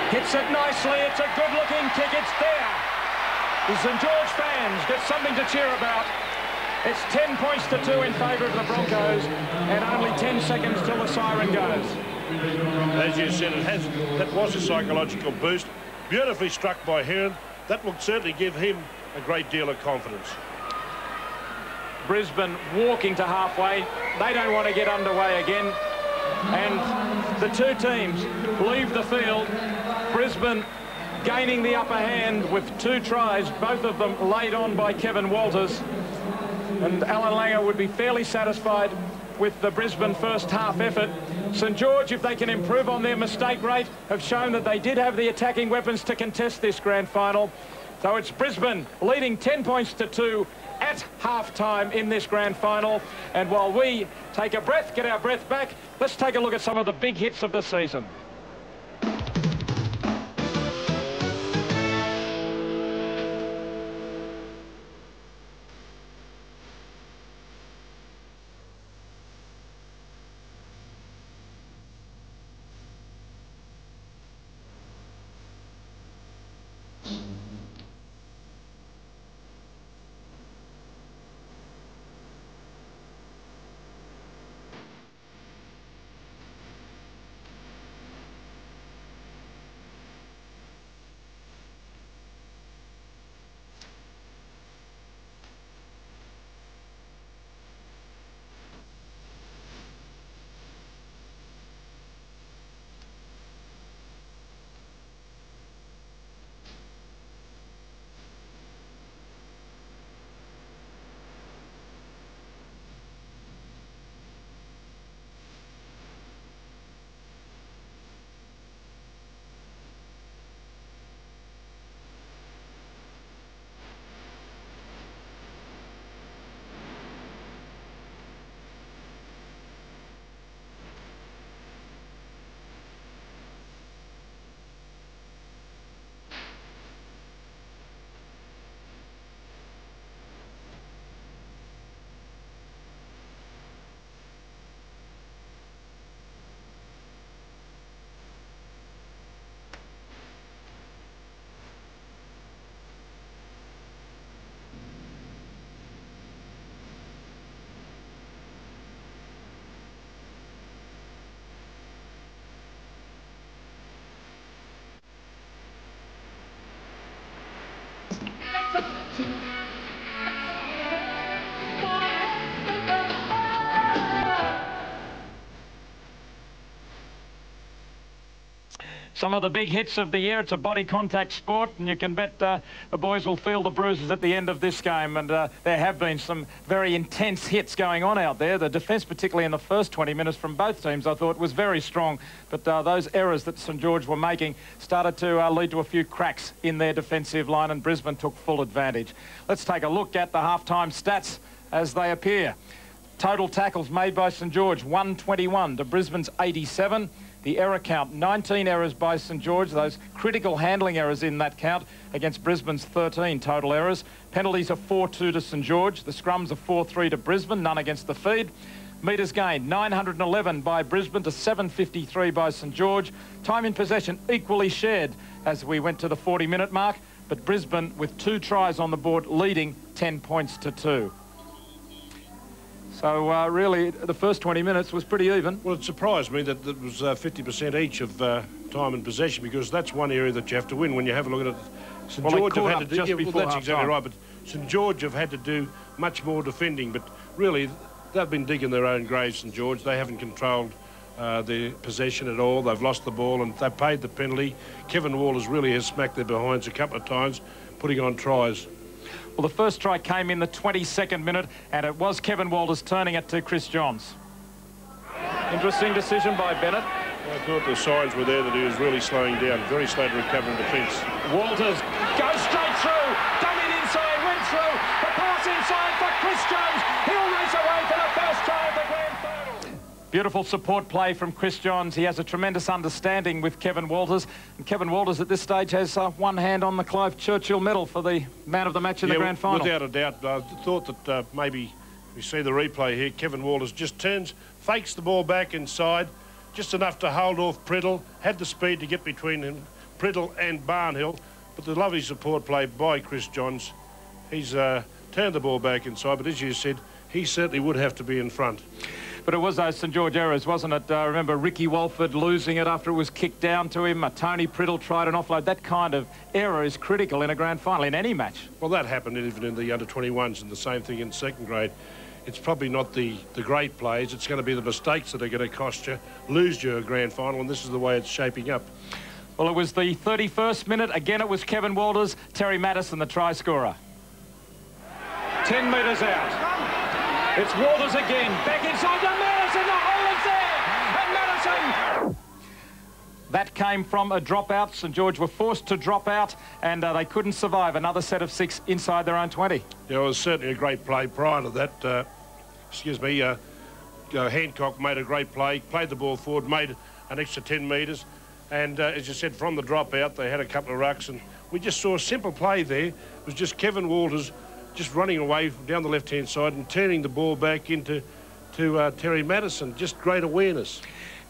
hits it nicely. It's a good-looking kick. It's there. The St George fans get something to cheer about. It's 10 points to 2 in favour of the Broncos, and only 10 seconds till the siren goes. As you said, that was a psychological boost. Beautifully struck by Heron. That will certainly give him a great deal of confidence. Brisbane walking to halfway. They don't want to get underway again. And the two teams leave the field. Brisbane gaining the upper hand with 2 tries, both of them laid on by Kevin Walters. And Alan Langer would be fairly satisfied with the Brisbane first half effort. St George, if they can improve on their mistake rate, have shown that they did have the attacking weapons to contest this grand final. So it's Brisbane leading 10 points to 2 at half-time in this grand final. And while we take a breath, get our breath back, let's take a look at some of the big hits of the season. Some of the big hits of the year. It's a body contact sport, and you can bet the boys will feel the bruises at the end of this game. And there have been some very intense hits going on out there. The defence, particularly in the first 20 minutes from both teams, I thought was very strong. But those errors that St George were making started to lead to a few cracks in their defensive line, and Brisbane took full advantage. Let's take a look at the half-time stats as they appear. Total tackles made by St George, 121 to Brisbane's 87. The error count, 19 errors by St George, those critical handling errors in that count against Brisbane's 13 total errors. Penalties are 4-2 to St George. The scrums are 4-3 to Brisbane, none against the feed. Metres gained, 911 by Brisbane to 753 by St George. Time in possession equally shared as we went to the 40-minute mark, but Brisbane with 2 tries on the board leading 10 points to 2. So really, the first 20 minutes was pretty even. Well, it surprised me that it was 50% each of time and possession, because that's one area that you have to win when you have a look at it. St George have had to do, that's exactly right, but St George have had to do much more defending, but really they've been digging their own graves, St George. They haven't controlled their possession at all. They've lost the ball and they paid the penalty. Kevin Walters really has smacked their behinds a couple of times, putting on tries. Well, the first try came in the 22nd minute, and it was Kevin Walters turning it to Chris Johns. Interesting decision by Bennett. I thought the signs were there that he was really slowing down, very slow to recover in defence. Walters goes straight through, dug it inside, went through, the pass inside for Chris Johns. He'll race away for the first try of the grand final. Beautiful support play from Chris Johns. He has a tremendous understanding with Kevin Walters. And Kevin Walters at this stage has one hand on the Clive Churchill medal for the man of the match in the grand final. Without a doubt. I thought that maybe we see the replay here. Kevin Walters just turns, fakes the ball back inside, just enough to hold off Priddle, had the speed to get between him, Priddle and Barnhill. But the lovely support play by Chris Johns. He's turned the ball back inside, but as you said, he certainly would have to be in front. But it was those St George errors, wasn't it? Remember Ricky Walford losing it after it was kicked down to him. Tony Priddle tried an offload. That kind of error is critical in a grand final, in any match. Well, that happened even in the under-21s, and the same thing in second grade. It's probably not the great plays. It's going to be the mistakes that are going to cost you, lose you a grand final, and this is the way it's shaping up. Well, it was the 31st minute. Again, it was Kevin Walters, Terry Madison, the try scorer. 10 metres out. It's Walters again, back inside to Madison, the hole is there, and Madison! That came from a dropout. St George were forced to drop out, and they couldn't survive another set of 6 inside their own 20. Yeah, it was certainly a great play prior to that. Hancock made a great play, played the ball forward, made an extra 10 metres, and as you said, from the dropout, they had a couple of rucks, and we just saw a simple play there. It was just Kevin Walters just running away down the left-hand side and turning the ball back into Terry Madison. Just great awareness.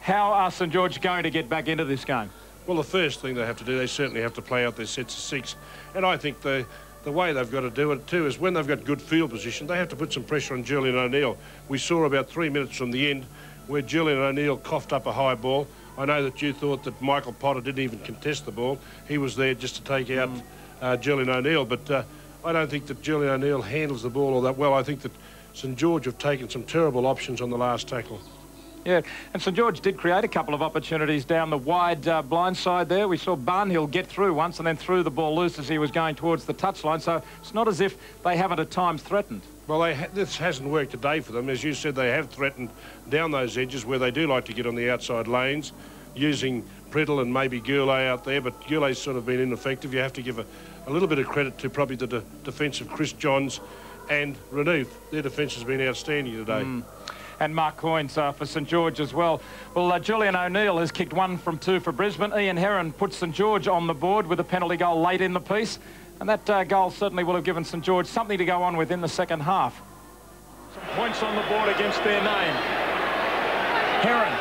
How are St George going to get back into this game? Well, the first thing they have to do, they certainly have to play out their sets of 6. And I think the way they've got to do it too is when they've got good field position, they have to put some pressure on Julian O'Neill. We saw about 3 minutes from the end where Julian O'Neill coughed up a high ball. I know that you thought that Michael Potter didn't even contest the ball. He was there just to take out Julian O'Neill, but I don't think that Julian O'Neill handles the ball all that well. I think that St George have taken some terrible options on the last tackle. Yeah, and St George did create a couple of opportunities down the wide blind side there. We saw Barnhill get through once and then threw the ball loose as he was going towards the touchline, so it's not as if they haven't at times threatened. Well, this hasn't worked today for them. As you said, they have threatened down those edges where they do like to get on the outside lanes, using Priddle and maybe Goulet out there, but Goulet's sort of been ineffective. You have to give a little bit of credit to probably the defence of Chris Johns and Renouf. Their defence has been outstanding today. And Mark Coynes for St George as well. Well, Julian O'Neill has kicked 1 from 2 for Brisbane. Ian Heron put St George on the board with a penalty goal late in the piece. And that goal certainly will have given St George something to go on with in the second half. Some points on the board against their name. Heron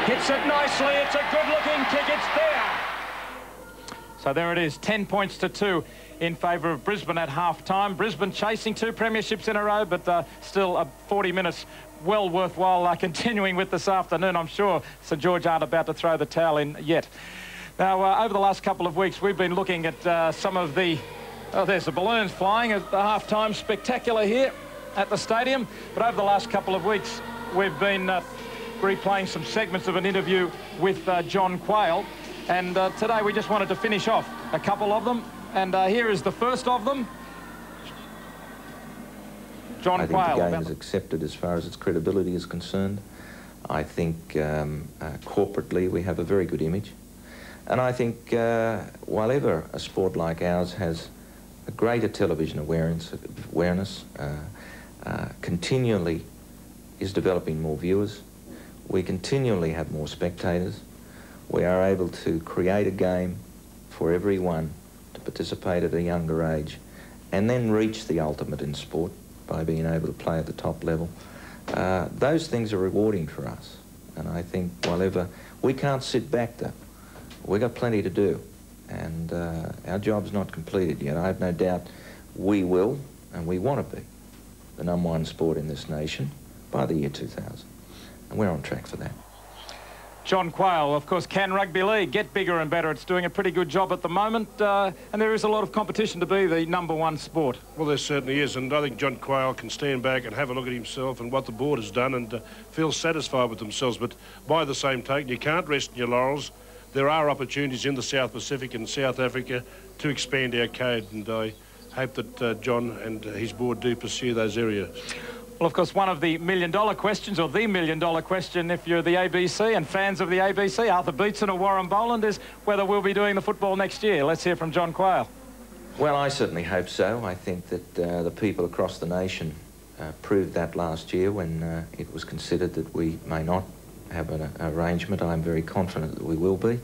hits it nicely. It's a good-looking kick. It's there. So there it is, 10 points to 2 in favour of Brisbane at half-time. Brisbane chasing 2 premierships in a row, but still 40 minutes well worthwhile continuing with this afternoon. I'm sure St George aren't about to throw the towel in yet. Now, over the last couple of weeks, we've been looking at some of the... Oh, there's the balloons flying at the half-time spectacular here at the stadium. But over the last couple of weeks, we've been replaying some segments of an interview with John Quayle. And today we just wanted to finish off a couple of them. And here is the first of them. John Quayle. I think the game is accepted as far as its credibility is concerned. I think corporately we have a very good image. And I think while ever a sport like ours has a greater television awareness, continually is developing more viewers. We continually have more spectators. We are able to create a game for everyone to participate at a younger age and then reach the ultimate in sport by being able to play at the top level. Those things are rewarding for us. And I think whatever, we can't sit back though. We've got plenty to do. And our job's not completed yet. I have no doubt we will, and we want to be, the #1 sport in this nation by the year 2000. And we're on track for that. John Quayle, of course, can rugby league get bigger and better? It's doing a pretty good job at the moment, and there is a lot of competition to be the #1 sport. Well, there certainly is, and I think John Quayle can stand back and have a look at himself and what the board has done and feel satisfied with themselves. But by the same token, you can't rest in your laurels. There are opportunities in the South Pacific and South Africa to expand our code, and I hope that John and his board do pursue those areas. Well, of course, one of the million-dollar questions, or the million-dollar question, if you're the ABC and fans of the ABC, Arthur Beetson or Warren Boland, is whether we'll be doing the football next year. Let's hear from John Quayle. Well, I certainly hope so. I think that the people across the nation proved that last year when it was considered that we may not have an arrangement. I'm very confident that we will be.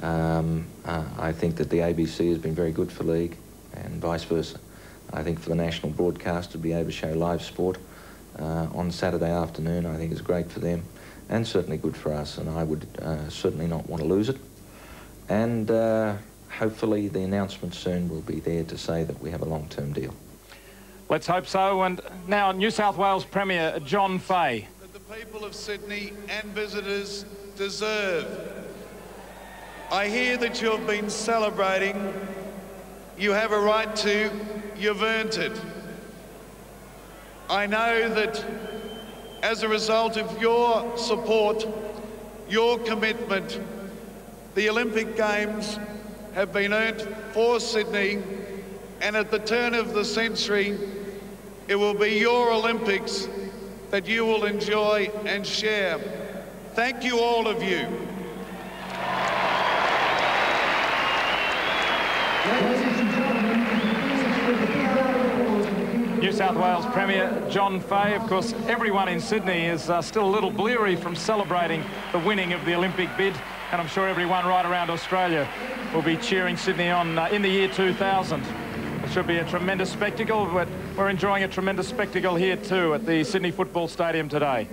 I think that the ABC has been very good for league and vice versa. I think for the national broadcast to be able to show live sport on Saturday afternoon, I think is great for them and certainly good for us, and I would certainly not want to lose it. And hopefully the announcement soon will be there to say that we have a long-term deal. Let's hope so. And now New South Wales Premier John Fahey. That the people of Sydney and visitors deserve. I hear that you've been celebrating. You have a right to. You've earned it. I know that as a result of your support, your commitment, the Olympic Games have been earned for Sydney, and at the turn of the century, it will be your Olympics that you will enjoy and share. Thank you, all of you. New South Wales Premier John Fahey. Of course, everyone in Sydney is still a little bleary from celebrating the winning of the Olympic bid, and I'm sure everyone right around Australia will be cheering Sydney on in the year 2000. It should be a tremendous spectacle, but we're enjoying a tremendous spectacle here too at the Sydney Football Stadium today.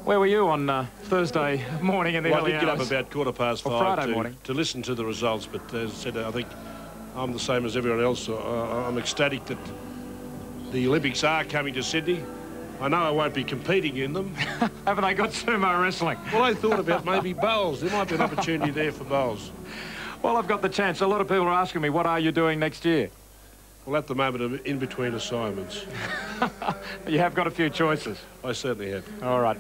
Where were you on Thursday morning in the early hours? I did get up about 5:15 to listen to the results, but as I said, I think I'm the same as everyone else. I'm ecstatic that the Olympics are coming to Sydney. I know I won't be competing in them. Haven't they got sumo wrestling? Well, I thought about maybe bowls. There might be an opportunity there for bowls. Well, I've got the chance. A lot of people are asking me, what are you doing next year? Well, at the moment, I'm in between assignments. You have got a few choices. I certainly have. All right.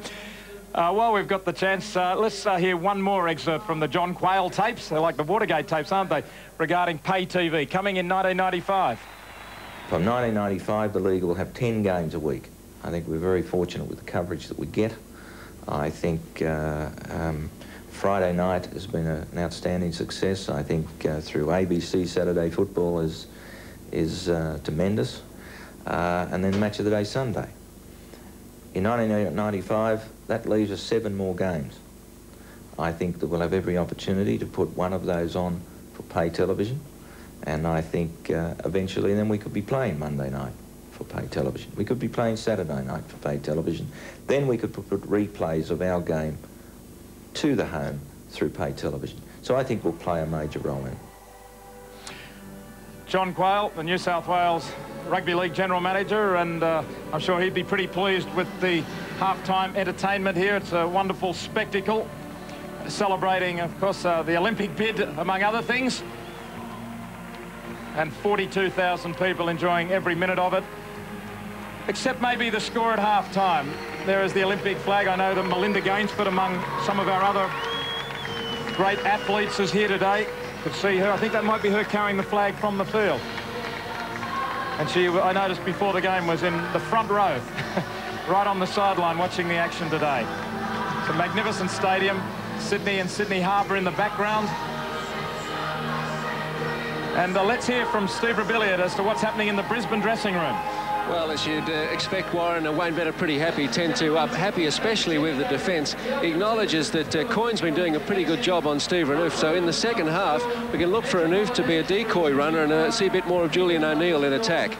While we've got the chance, let's hear one more excerpt from the John Quayle tapes. They're like the Watergate tapes, aren't they? Regarding pay TV, coming in 1995. From 1995, the league will have 10 games a week. I think we're very fortunate with the coverage that we get. I think Friday night has been an outstanding success. I think through ABC Saturday football is tremendous. And then Match of the Day Sunday. In 1995, that leaves us 7 more games. I think that we'll have every opportunity to put one of those on for pay television, and I think eventually then we could be playing Monday night for pay television. We could be playing Saturday night for pay television. Then we could put replays of our game to the home through pay television. So I think we'll play a major role in it. John Quayle, the New South Wales Rugby League General Manager, and I'm sure he'd be pretty pleased with the halftime entertainment here. It's a wonderful spectacle, celebrating, of course, the Olympic bid, among other things, and 42,000 people enjoying every minute of it, except maybe the score at halftime. There is the Olympic flag. I know that Melinda Gainsford, among some of our other great athletes, is here today. Could see her. I think that might be her carrying the flag from the field. And she, I noticed before the game, was in the front row, right on the sideline watching the action today. It's a magnificent stadium. Sydney and Sydney Harbour in the background. And let's hear from Steve Rebellion as to what's happening in the Brisbane dressing room. Well, as you'd expect, Warren, Wayne Bennett pretty happy, 10-2 up. Happy especially with the defence. He acknowledges that Coyne's been doing a pretty good job on Steve Renouf. So in the second half, we can look for Renouf to be a decoy runner and see a bit more of Julian O'Neill in attack.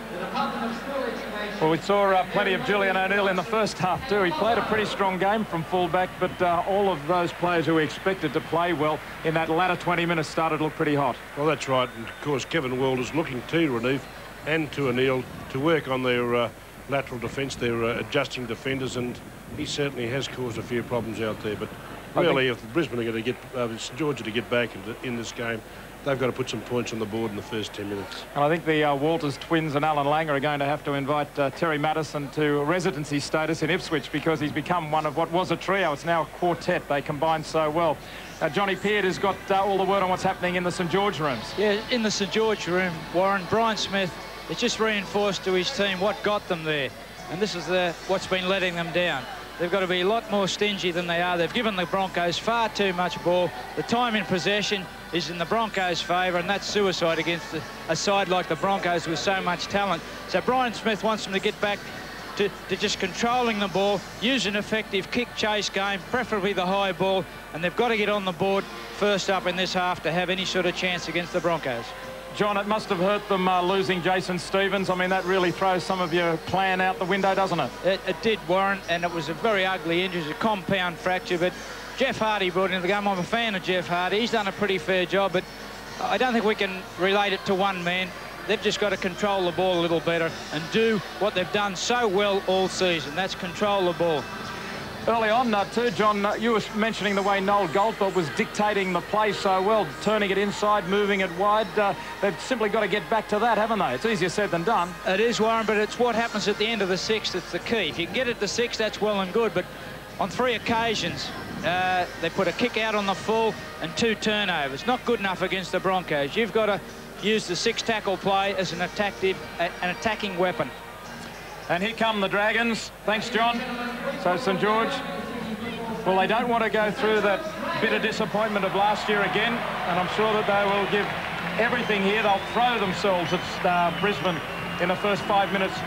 Well, we saw plenty of Julian O'Neill in the first half too. He played a pretty strong game from fullback, but all of those players who we expected to play well in that latter 20 minutes started to look pretty hot. Well, that's right. And of course, Kevin Walters looking to Renouf and to O'Neill to work on their lateral defence, their adjusting defenders, and he certainly has caused a few problems out there. But really, if Brisbane are going to get St George to get back in this game, they've got to put some points on the board in the first 10 minutes. And I think the Walters twins and Alan Langer are going to have to invite Terry Madison to residency status in Ipswich, because he's become one of what was a trio. It's now a quartet. They combine so well. Johnny Peart has got all the word on what's happening in the St George rooms. Yeah, in the St George room, Warren, Brian Smith has just reinforced to his team what got them there. And this is what's been letting them down. They've got to be a lot more stingy than they are. They've given the Broncos far too much ball. The time in possession is in the Broncos' favour, and that's suicide against a side like the Broncos with so much talent. So Brian Smith wants them to get back to just controlling the ball, use an effective kick-chase game, preferably the high ball, and they've got to get on the board first up in this half to have any sort of chance against the Broncos. John, it must have hurt them losing Jason Stevens. I mean, that really throws some of your plan out the window, doesn't it? It did, Warren, and it was a very ugly injury, a compound fracture, but Jeff Hardy brought into the game. I'm a fan of Jeff Hardy. He's done a pretty fair job, but I don't think we can relate it to one man. They've just got to control the ball a little better and do what they've done so well all season. That's control the ball. Early on, too, John, you were mentioning the way Noel Goldthorpe was dictating the play so well, turning it inside, moving it wide. They've simply got to get back to that, haven't they? It's easier said than done. It is, Warren, but it's what happens at the end of the sixth that's the key. If you can get it to six, that's well and good, but on 3 occasions, they put a kick out on the full and 2 turnovers. Not good enough against the Broncos. You've got to use the 6-tackle play as an attacking weapon. And here come the Dragons. Thanks, John. So St George, well, they don't want to go through that bitter disappointment of last year again, and I'm sure that they will give everything here. They'll throw themselves at Brisbane in the first 5 minutes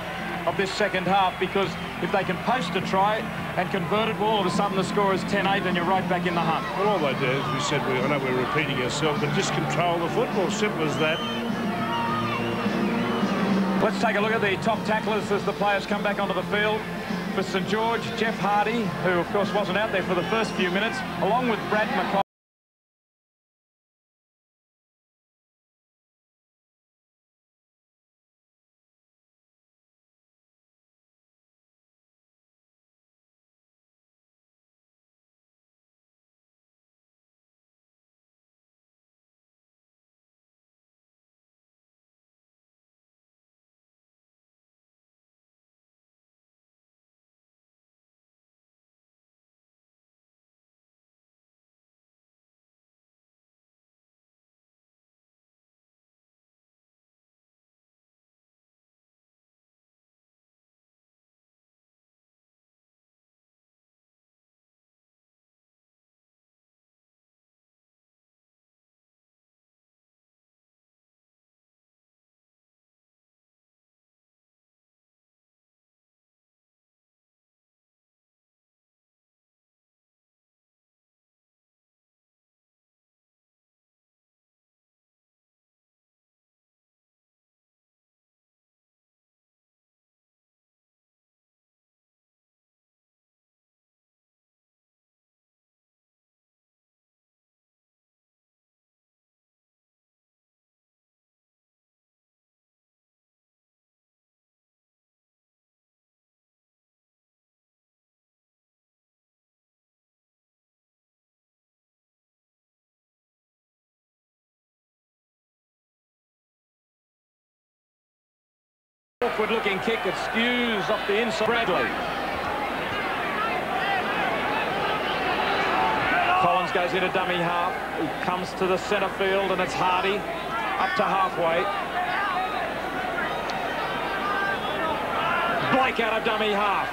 of this second half, because if they can post a try and convert it, well, all of a sudden the score is 10-8 and you're right back in the hunt. Well, all they do, as we said, I know we're repeating ourselves, but just control the football. Simple as that. Let's take a look at the top tacklers as the players come back onto the field. For St George, Jeff Hardy, who of course wasn't out there for the first few minutes, along with Brad McCall. Awkward looking kick that skews off the inside. Bradley. Collins goes into dummy half. He comes to the centre field, and it's Hardy up to halfway. Blake out of dummy half.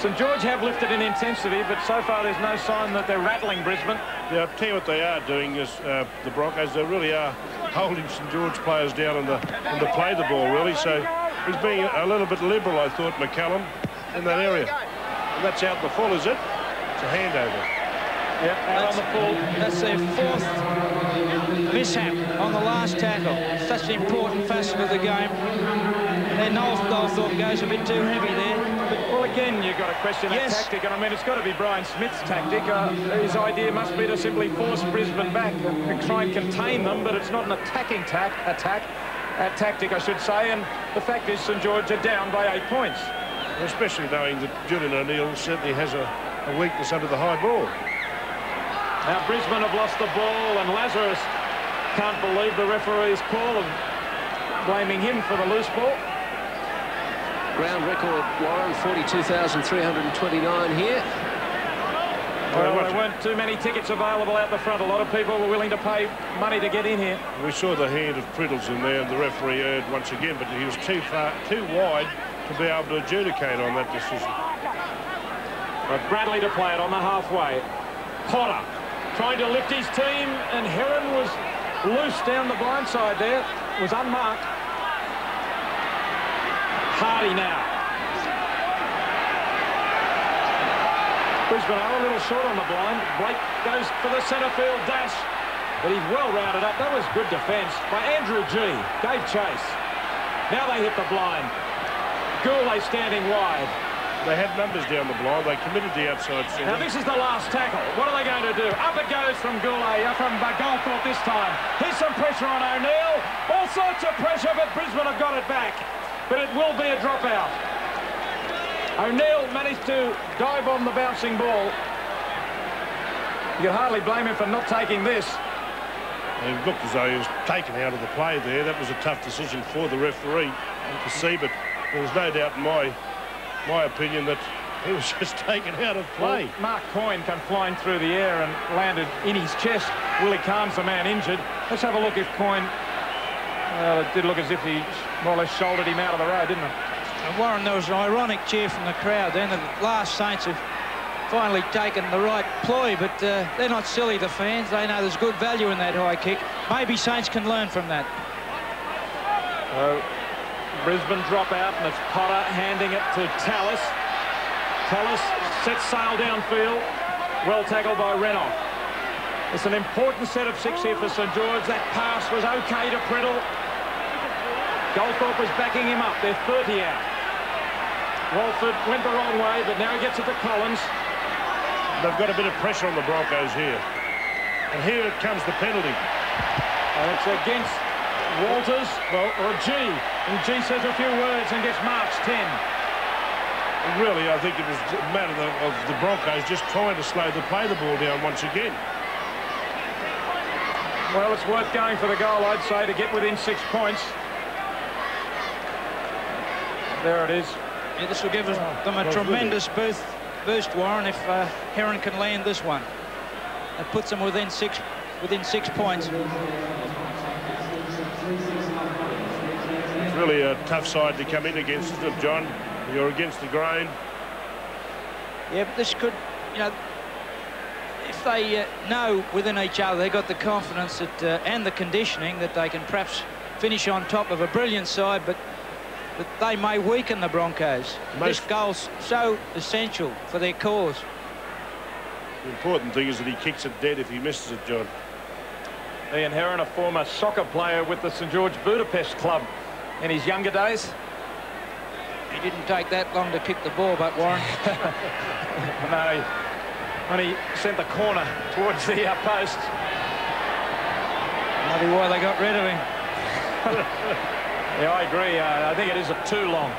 St George have lifted in intensity, but so far there's no sign that they're rattling Brisbane. Yeah, I'll tell you what they are doing is the Broncos, they really are holding St George players down and to play the ball, really. So He's being a little bit liberal, I thought, McCallum, in that area. And that's out the full, is it? It's a handover. Yeah, out on the full. That's their 4th mishap on the last tackle. Such an important facet of the game. And Noel thought goes a bit too heavy there. Well, again, you've got to question that tactic, and I mean, it's got to be Brian Smith's tactic. His idea must be to simply force Brisbane back and try and contain them, but it's not an attacking tactic, I should say, and the fact is St George are down by 8 points. Especially knowing that Julian O'Neill certainly has a weakness under the high ball. Now, Brisbane have lost the ball, and Lazarus can't believe the referee's call of blaming him for the loose ball. Ground record, Warren, 42,329 here. Well, there weren't too many tickets available out the front. A lot of people were willing to pay money to get in here. We saw the hand of Priddles in there, and the referee erred once again, but he was too wide to be able to adjudicate on that decision. But Bradley to play it on the halfway. Potter trying to lift his team, and Heron was loose down the blind side there. Was unmarked. Hardy now. Brisbane are a little short on the blind. Blake goes for the centre field dash, but he's well rounded up. That was good defence by Andrew G. Gave chase. Now they hit the blind. Goulet standing wide. They had numbers down the blind. They committed the outside centre. Now this is the last tackle. What are they going to do? Up it goes from Goulet, from Goldthorpe this time. Here's some pressure on O'Neill. All sorts of pressure, but Brisbane have got it back. But it will be a dropout. O'Neill managed to dive on the bouncing ball. You can hardly blame him for not taking this. It looked as though he was taken out of the play there. That was a tough decision for the referee to see, but there was no doubt in my opinion that he was just taken out of play. Well, Mark Coyne came flying through the air and landed in his chest. Willie Carn's the man injured. Let's have a look if Coyne... Well, it did look as if he more or less shouldered him out of the road, didn't it? And Warren, there was an ironic cheer from the crowd then. The last Saints have finally taken the right ploy, but they're not silly, the fans. They know there's good value in that high kick. Maybe Saints can learn from that. Brisbane drop out, and it's Potter handing it to Tallis. Tallis sets sail downfield. Well tackled by Renoff. It's an important set of 6 here for St George. That pass was okay to Priddle. Goldthorpe was backing him up. They're 30 out. Walford went the wrong way, but now he gets it to Collins. They've got a bit of pressure on the Broncos here. And here it comes the penalty. And it's against Walters, or G. And G says a few words and gets marched 10. And really, I think it was a matter of the Broncos just trying to play the ball down once again. Well, it's worth going for the goal, I'd say, to get within 6 points. There it is. Yeah, this will give them a tremendous boost, Warren, if Heron can land this one. It puts them within six points. It's really a tough side to come in against, isn't it, John? You're against the grain. Yeah, but this could, you know, if they know within each other, they've got the confidence that, and the conditioning that they can perhaps finish on top of a brilliant side, but they may weaken the Broncos. This goal's so essential for their cause. The important thing is that he kicks it dead if he misses it, John. Ian Heron, a former soccer player with the St George Budapest club in his younger days. He didn't take that long to kick the ball, but Warren. No, when he sent the corner towards the post. Maybe why they got rid of him. Yeah, I agree. I think it is too long.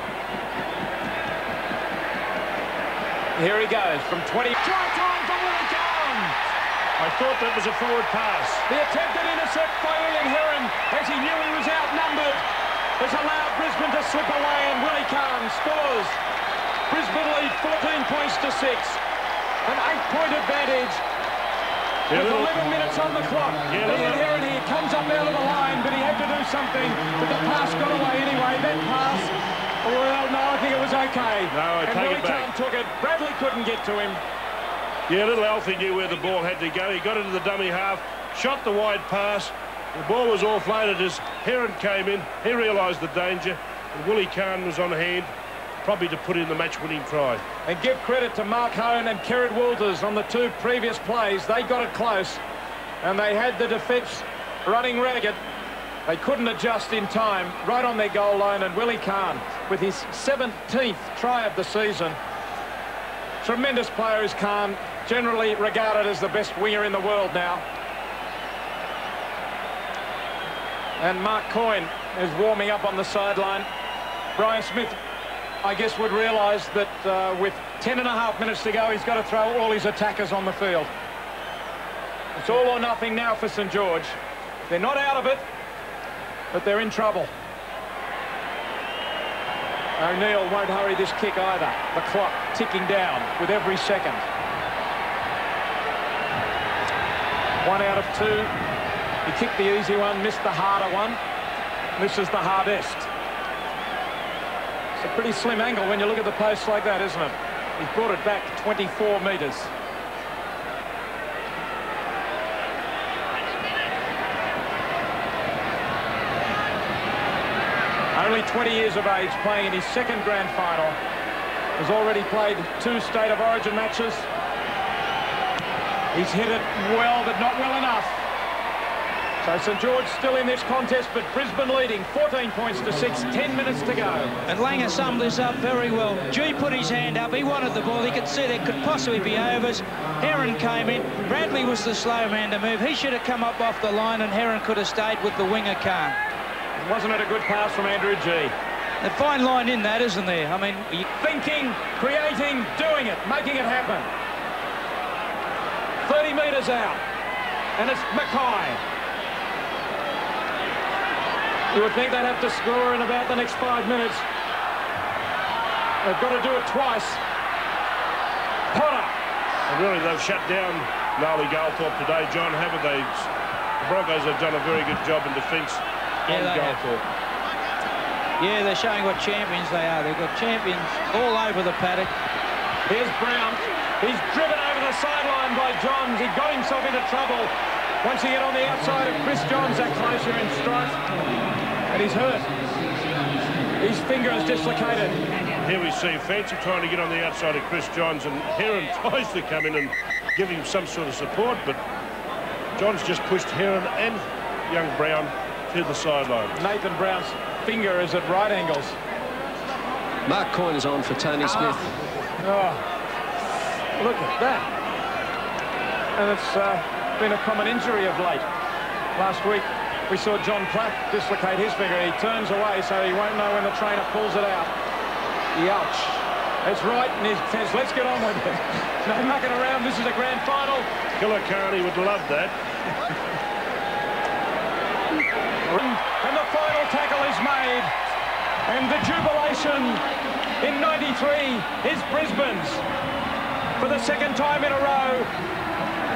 Here he goes from 20. Try time for Willie Carn. I thought that was a forward pass. The attempted intercept by Ian Heron, as he knew he was outnumbered, has allowed Brisbane to slip away, and Willie Carn scores. Brisbane lead 14 points to 6. An 8-point advantage. With 11 minutes on the clock. Ian Heron here comes up out of the line, but he had to do something. But the pass got away anyway. That pass, well, no, I think it was okay. No, and take Willie it back. Carn took it. Bradley couldn't get to him. Yeah, little Alfie knew where the ball had to go. He got into the dummy half, shot the wide pass. The ball was offloaded as Heron came in. He realised the danger. And Willie Kahn was on hand, probably to put in the match-winning try. And give credit to Mark Hone and Kerrod Walters on the 2 previous plays. They got it close, and they had the defence running ragged. They couldn't adjust in time, right on their goal line, and Willie Kahn, with his 17th try of the season. Tremendous player is Kahn, generally regarded as the best winger in the world now. And Mark Coyne is warming up on the sideline. Brian Smith, I guess, would realise that with 10.5 minutes to go, he's got to throw all his attackers on the field. It's all or nothing now for St George. They're not out of it, but they're in trouble. O'Neill won't hurry this kick either. The clock ticking down with every second. 1 out of 2. He kicked the easy one, missed the harder one. This is the hardest. It's a pretty slim angle when you look at the post like that, isn't it? He's brought it back 24 metres. Only 20 years of age, playing in his 2nd grand final. Has already played 2 State of Origin matches. He's hit it well, but not well enough. So St George still in this contest, but Brisbane leading 14 points to 6, 10 minutes to go. And Langer summed this up very well. G put his hand up, he wanted the ball, he could see there could possibly be overs. Heron came in, Bradley was the slow man to move. He should have come up off the line and Heron could have stayed with the winger Kahn. Wasn't it a good pass from Andrew G? A fine line in that, isn't there? I mean, thinking, creating, doing it, making it happen. 30 metres out, and it's Mackay. You would think they'd have to score in about the next 5 minutes. They've got to do it twice. Potter. And really, they've shut down Gnarly Galthorpe today. John Hammond, the Broncos have done a very good job in defence on Galthorpe. Yeah, they're showing what champions they are. They've got champions all over the paddock. Here's Brown. He's driven over the sideline by Johns. He got himself into trouble. Once he get on the outside of Chris Johns, that closer in strife. And he's hurt. His finger is dislocated. Here we see Fancy trying to get on the outside of Chris Johns, and Heron tries to come in and give him some sort of support, but Johns just pushed Heron and young Brown to the sideline. Nathan Brown's finger is at right angles. Mark Coyne is on for Tony Smith. Oh, look at that. And it's been a common injury of late. Last week, we saw John Platt dislocate his finger. He turns away, so he won't know when the trainer pulls it out. Ouch. It's right, and he says, let's get on with it. No mucking around. This is a grand final. Killer Carney would love that. And the final tackle is made. And the jubilation in 93 is Brisbane's for the 2nd time in a row.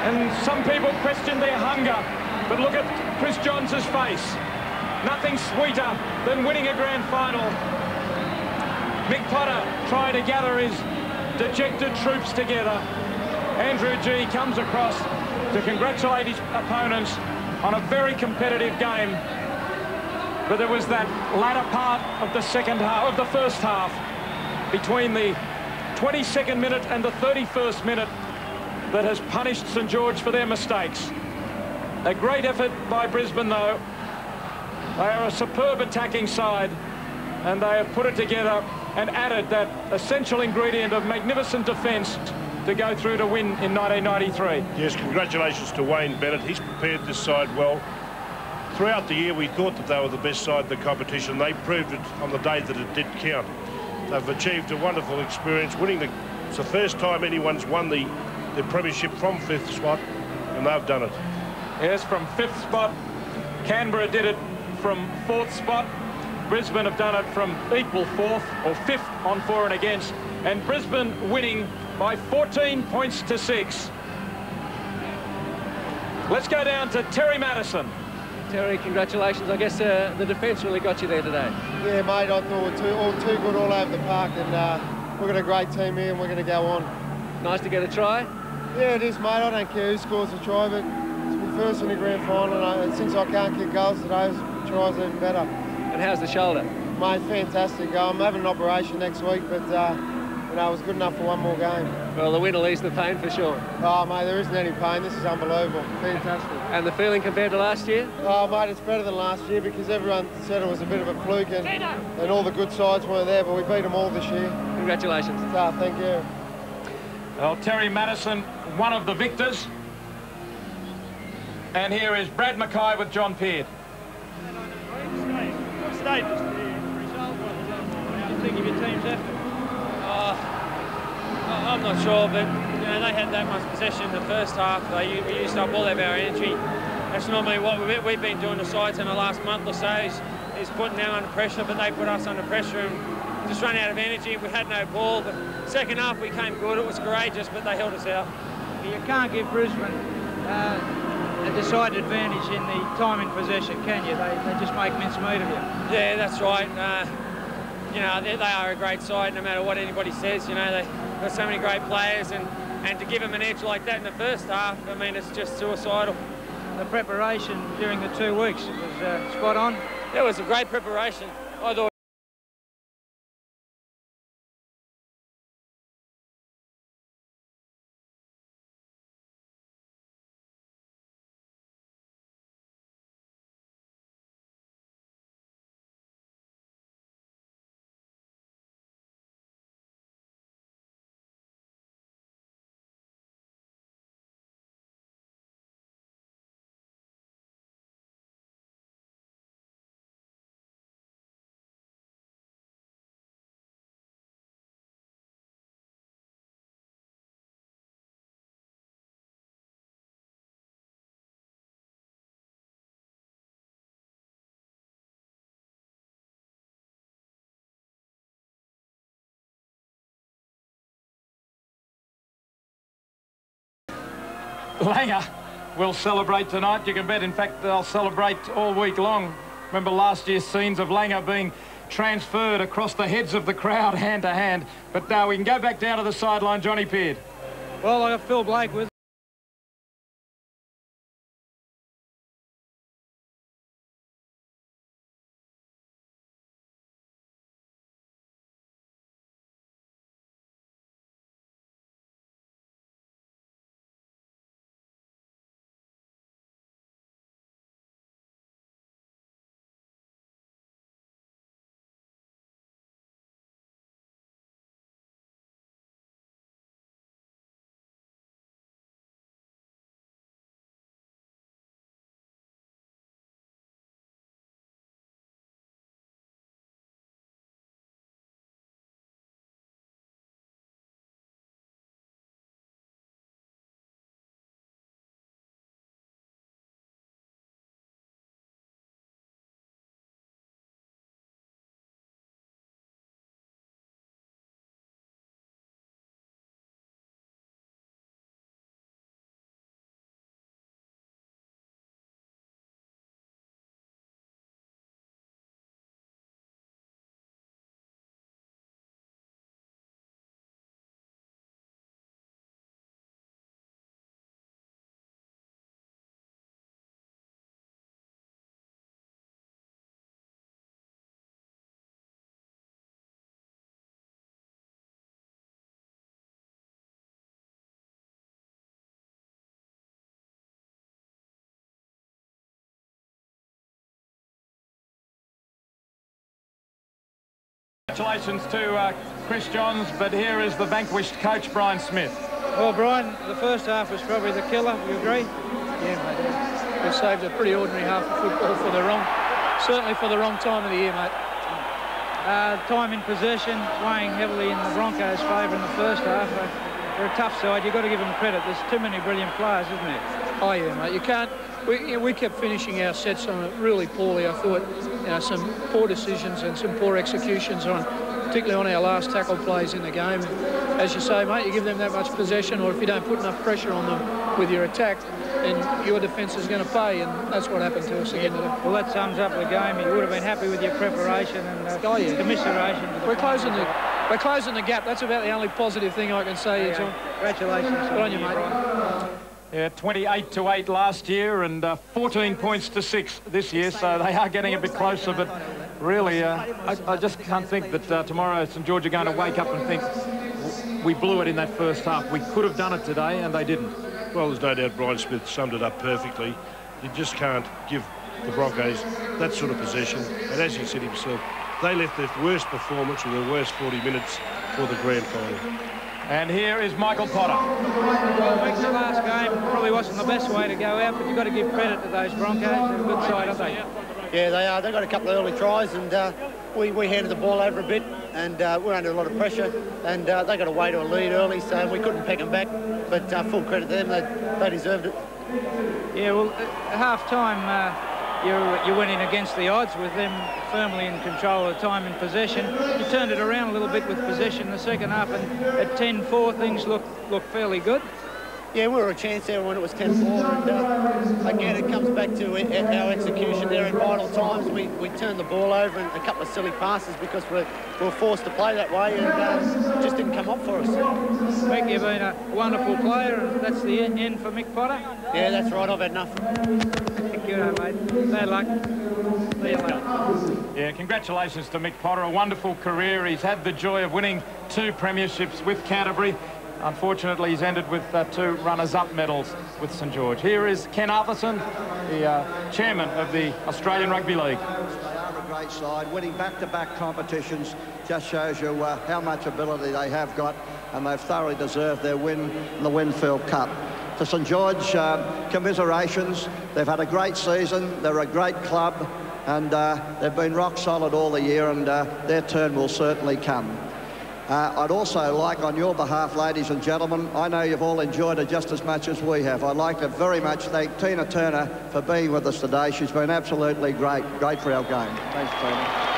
And some people question their hunger. But look at Chris Johns' face. Nothing sweeter than winning a grand final. Mick Potter trying to gather his dejected troops together. Andrew G comes across to congratulate his opponents on a very competitive game. But there was that latter part of the second half, of the first half, between the 22nd minute and the 31st minute that has punished St George for their mistakes. A great effort by Brisbane, though. They are a superb attacking side, and they have put it together and added that essential ingredient of magnificent defence to go through to win in 1993. Yes, congratulations to Wayne Bennett. He's prepared this side well. Throughout the year, we thought that they were the best side of the competition. They proved it on the day that it did count. They've achieved a wonderful experience, winning it's the first time anyone's won the premiership from 5th spot, and they've done it. Yes, from 5th spot. Canberra did it from 4th spot. Brisbane have done it from equal 4th or 5th on for and against. And Brisbane winning by 14 points to 6. Let's go down to Terry Madison. Terry, congratulations. I guess the defence really got you there today. Yeah, mate, I thought all too good all over the park, and we've got a great team here and we're going to go on. Nice to get a try? Yeah, it is, mate. I don't care who scores the try, but it's my first in the grand final, and since I can't kick goals today, the try's even better. And how's the shoulder? Mate, fantastic. I'm having an operation next week, but you know, it was good enough for one more game. Well, the win will ease the pain for sure. Oh, mate, there isn't any pain. This is unbelievable. Fantastic. And the feeling compared to last year? Oh, mate, it's better than last year because everyone said it was a bit of a fluke and all the good sides weren't there, but we beat them all this year. Congratulations. Thank you. Well, Terry Madison, one of the victors. And here is Brad Mackay with John Peard. What do you think of your team's effort? I'm not sure, but you know, they had that much possession in the first half. We used up all of our energy. That's normally what we've been doing to sides in the last month or so, is putting them under pressure, but they put us under pressure and just run out of energy. We had no ball, but second half we came good. It was courageous, but they held us out. You can't give Brisbane a decided advantage in the time in possession, can you? They just make mincemeat of you. Yeah, that's right. You know, they are a great side, no matter what anybody says. You know, they've got so many great players, and to give them an edge like that in the first half, I mean, it's just suicidal. The preparation during the 2 weeks was spot on. It was a great preparation. I thought. Langer will celebrate tonight. You can bet, in fact, they'll celebrate all week long. Remember last year's scenes of Langer being transferred across the heads of the crowd hand to hand. But now we can go back down to the sideline. Johnny Peard. Well, I got Phil Blake with. Congratulations to Chris Johns, but here is the vanquished coach, Brian Smith. Well, Brian, the first half was probably the killer. You agree? Yeah, mate. We saved a pretty ordinary half of football certainly for the wrong time of the year, mate. Time in possession, weighing heavily in the Broncos' favour in the first half. They're a tough side. You've got to give them credit. There's too many brilliant players, isn't there? Oh, yeah, mate. You can't. We kept finishing our sets on it really poorly. I thought, you know, some poor decisions and some poor executions particularly on our last tackle plays in the game. And as you say, mate, you give them that much possession, or if you don't put enough pressure on them with your attack, then your defence is going to pay, and that's what happened to us again today. Well, that sums up the game. You would have been happy with your preparation and commiseration. We're closing the gap. That's about the only positive thing I can say, John. Congratulations. Good on you, mate. Yeah, 28-8 last year and 14 points to 6 this year, so they are getting a bit closer, but really, I just can't think that tomorrow St George are going to wake up and think we blew it in that first half. We could have done it today, and they didn't. Well, there's no doubt Brian Smith summed it up perfectly. You just can't give the Broncos that sort of possession. And as he said himself, they left their worst performance with their worst 40 minutes for the grand final. And here is Michael Potter. Well, Mick, the last game probably wasn't the best way to go out, but you've got to give credit to those Broncos. They're a good side, aren't they? Yeah, they are. They've got a couple of early tries, and we handed the ball over a bit, and we're under a lot of pressure, and they got away to a lead early, so we couldn't peck them back. But full credit to them, they deserved it. Yeah, well, at half-time, you're winning against the odds with them firmly in control of the time in possession. You turned it around a little bit with possession in the second half, and at 10-4 things look fairly good. Yeah, we were a chance there when it was 10-4, and again it comes back to our execution there in vital times. We turned the ball over and a couple of silly passes because we were forced to play that way, and it just didn't come up for us. Mick, you've been a wonderful player, and that's the end for Mick Potter? Yeah, that's right, I've had enough. Good, mate. Bad luck. See you later. Yeah, congratulations to Mick Potter. A wonderful career. He's had the joy of winning 2 premierships with Canterbury. Unfortunately, he's ended with 2 runners-up medals with St George. Here is Ken Arthurson, the chairman of the Australian Rugby League. They are a great side. Winning back-to-back competitions just shows you how much ability they have got, and they've thoroughly deserved their win in the Winfield Cup. To St George, commiserations. They've had a great season. They're a great club, and they've been rock solid all the year, and their turn will certainly come. I'd also like, on your behalf, ladies and gentlemen, I know you've all enjoyed it just as much as we have. I'd like to very much thank Tina Turner for being with us today. She's been absolutely great for our game. Thanks, Tina.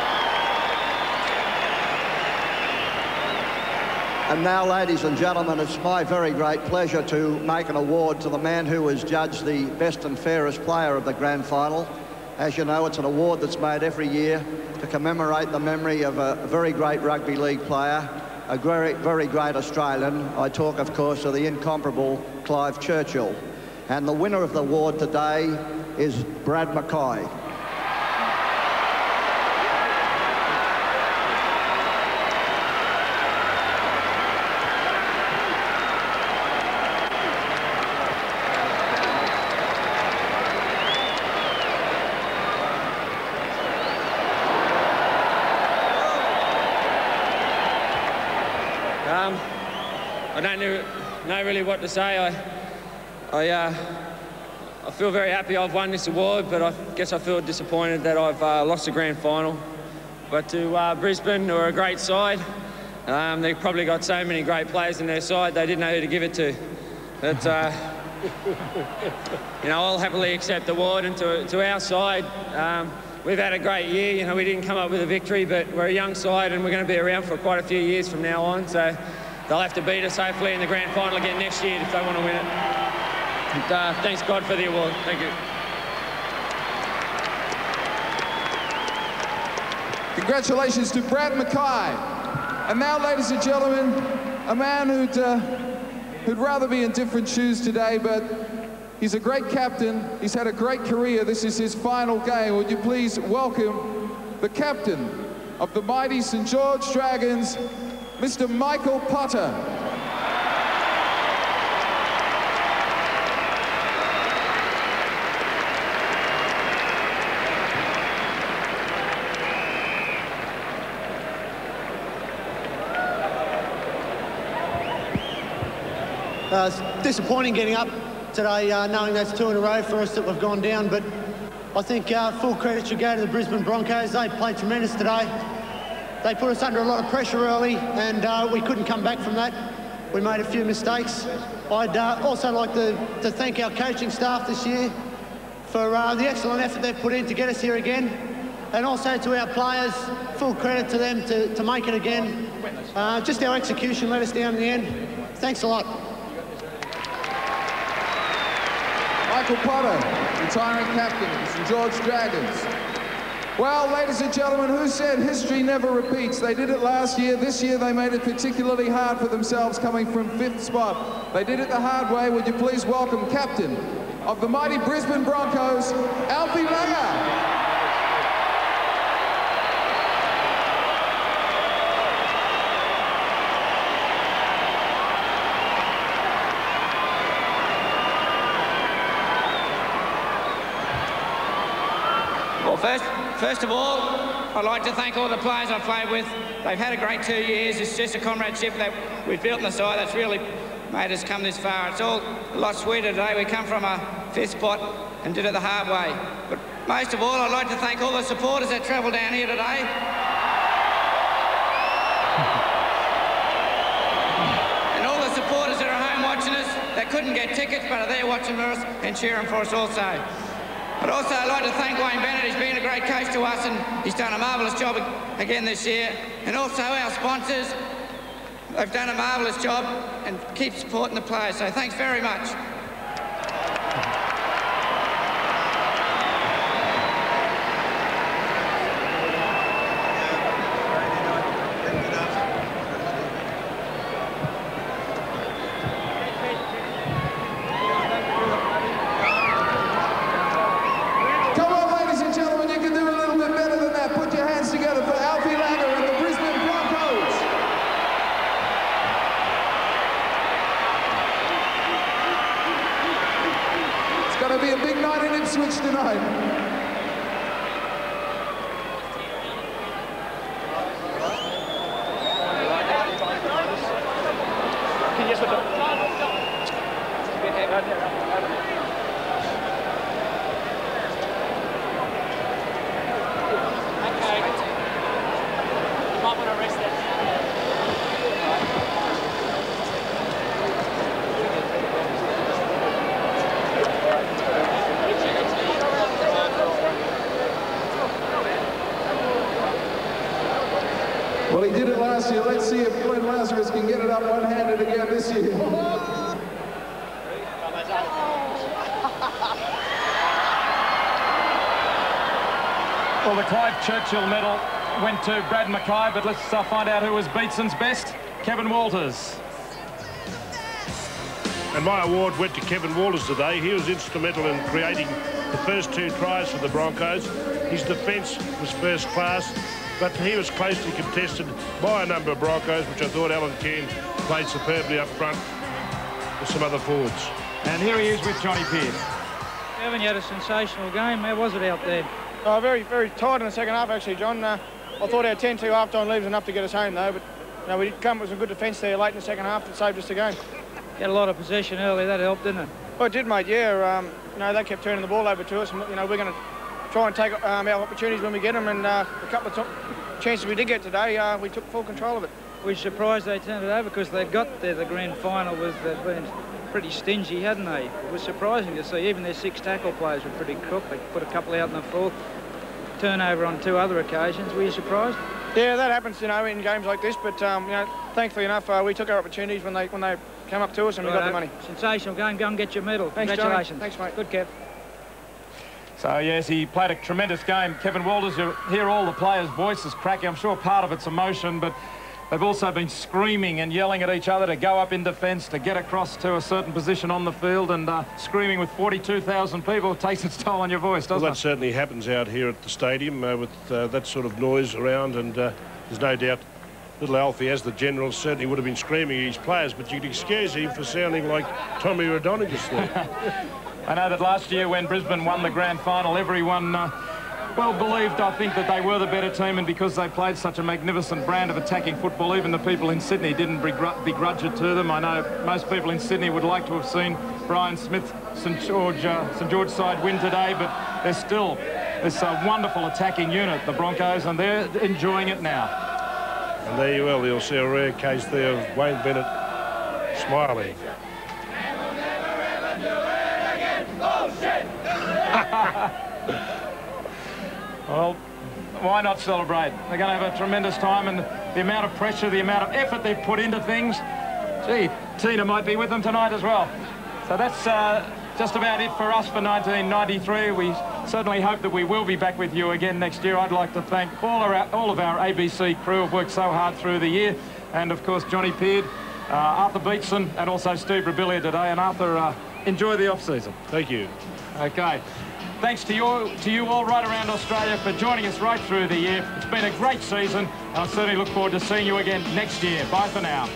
And now, ladies and gentlemen, it's my very great pleasure to make an award to the man who was judged the best and fairest player of the grand final. As you know, it's an award that's made every year to commemorate the memory of a very great rugby league player, a very great Australian. I talk, of course, of the incomparable Clive Churchill. And the winner of the award today is Brad Mackay. I don't know really what to say. I feel very happy I've won this award, but I guess I feel disappointed that I've lost the grand final. But to Brisbane, who are a great side, they've probably got so many great players in their side, they didn't know who to give it to. But, you know, I'll happily accept the award, and to our side, we've had a great year. You know, we didn't come up with a victory, but we're a young side and we're going to be around for quite a few years from now on. So they'll have to beat us hopefully in the grand final again next year if they want to win it. And, thanks God for the award. Thank you. Congratulations to Brad Mackay. And now, ladies and gentlemen, a man who'd rather be in different shoes today, but he's a great captain. He's had a great career. This is his final game. Would you please welcome the captain of the mighty St George Dragons, Mr. Michael Potter. It's disappointing getting up today, knowing that's 2 in a row for us that we've gone down, but I think full credit should go to the Brisbane Broncos. They played tremendous today. They put us under a lot of pressure early, and we couldn't come back from that. We made a few mistakes. I'd also like to thank our coaching staff this year for the excellent effort they've put in to get us here again, and also to our players, full credit to them to make it again. Just our execution let us down in the end. Thanks a lot. Michael Potter, retiring captain of the St George Dragons. Well, ladies and gentlemen, who said history never repeats? They did it last year. This year they made it particularly hard for themselves, coming from 5th spot. They did it the hard way. Would you please welcome captain of the mighty Brisbane Broncos, Alfie Langer. first of all, I'd like to thank all the players I've played with. They've had a great 2 years. It's just a comradeship that we've built in the side that's really made us come this far. It's all a lot sweeter today. We come from a 5th spot and did it the hard way. But most of all, I'd like to thank all the supporters that travelled down here today. And all the supporters that are home watching us that couldn't get tickets but are there watching us and cheering for us also. But also I'd like to thank Wayne Bennett. He's been a great coach to us and he's done a marvellous job again this year. And also our sponsors, they've done a marvellous job and keep supporting the players. So thanks very much. Be a big night in Ipswich tonight. Well, he did it last year. Let's see if Glenn Lazarus can get it up one-handed again this year. Well, the Clive Churchill medal went to Brad Mackay, but let's find out who was Beatson's best. Kevin Walters. And my award went to Kevin Walters today. He was instrumental in creating the first 2 tries for the Broncos. His defence was first class, but he was closely contested by a number of Broncos, which I thought Alan Cairn played superbly up front with some other forwards. And here he is with Johnny Pearce. Kevin, you had a sensational game. How was it out there? Very, very tight in the second half, actually, John. I thought our 10-2 half-time lead was enough to get us home, though, but we did come with some good defence there late in the second half that saved us the game. You had a lot of possession early. That helped, didn't it? Well, it did, mate, yeah. They kept turning the ball over to us, and, we're going to try and take our opportunities when we get them, and a couple of chances we did get today, we took full control of it. We're surprised they turned it over because they got there the grand final with been pretty stingy, hadn't they? It was surprising to see. Even their 6 tackle players were pretty crook. They put a couple out in the fourth. Turnover on 2 other occasions. Were you surprised? Yeah, that happens, in games like this. But thankfully enough, we took our opportunities when they came up to us and we got the money. Sensational game. Go and get your medal. Thanks, Congratulations. Johnny. Thanks, mate. Good, Kev. So, yes, he played a tremendous game. Kevin Walters, you hear all the players' voices cracking. I'm sure part of it's emotion, but they've also been screaming and yelling at each other to go up in defence, to get across to a certain position on the field, and screaming with 42,000 people takes its toll on your voice, doesn't it? Well, that certainly happens out here at the stadium with that sort of noise around, and there's no doubt little Alfie, as the general, certainly would have been screaming at his players, but you'd excuse him for sounding like Tommy Rodonigus there. I know that last year when Brisbane won the grand final, everyone well believed, I think, that they were the better team, and because they played such a magnificent brand of attacking football, even the people in Sydney didn't begrudge it to them. I know most people in Sydney would like to have seen Brian Smith, St George side win today, but there's still this wonderful attacking unit, the Broncos, and they're enjoying it now. And there you will, you'll see a rare case there of Wayne Bennett smiling. Well, why not celebrate? They're going to have a tremendous time, and the amount of pressure, the amount of effort they've put into things. Gee, Tina might be with them tonight as well. So that's just about it for us for 1993. We certainly hope that we will be back with you again next year. I'd like to thank all of our ABC crew who've worked so hard through the year, and of course Johnny Peard, Arthur Beetson, and also Steve Rebellia today. And Arthur, enjoy the off-season. Thank you. Okay. Thanks to you all right around Australia for joining us right through the year. It's been a great season, and I certainly look forward to seeing you again next year. Bye for now.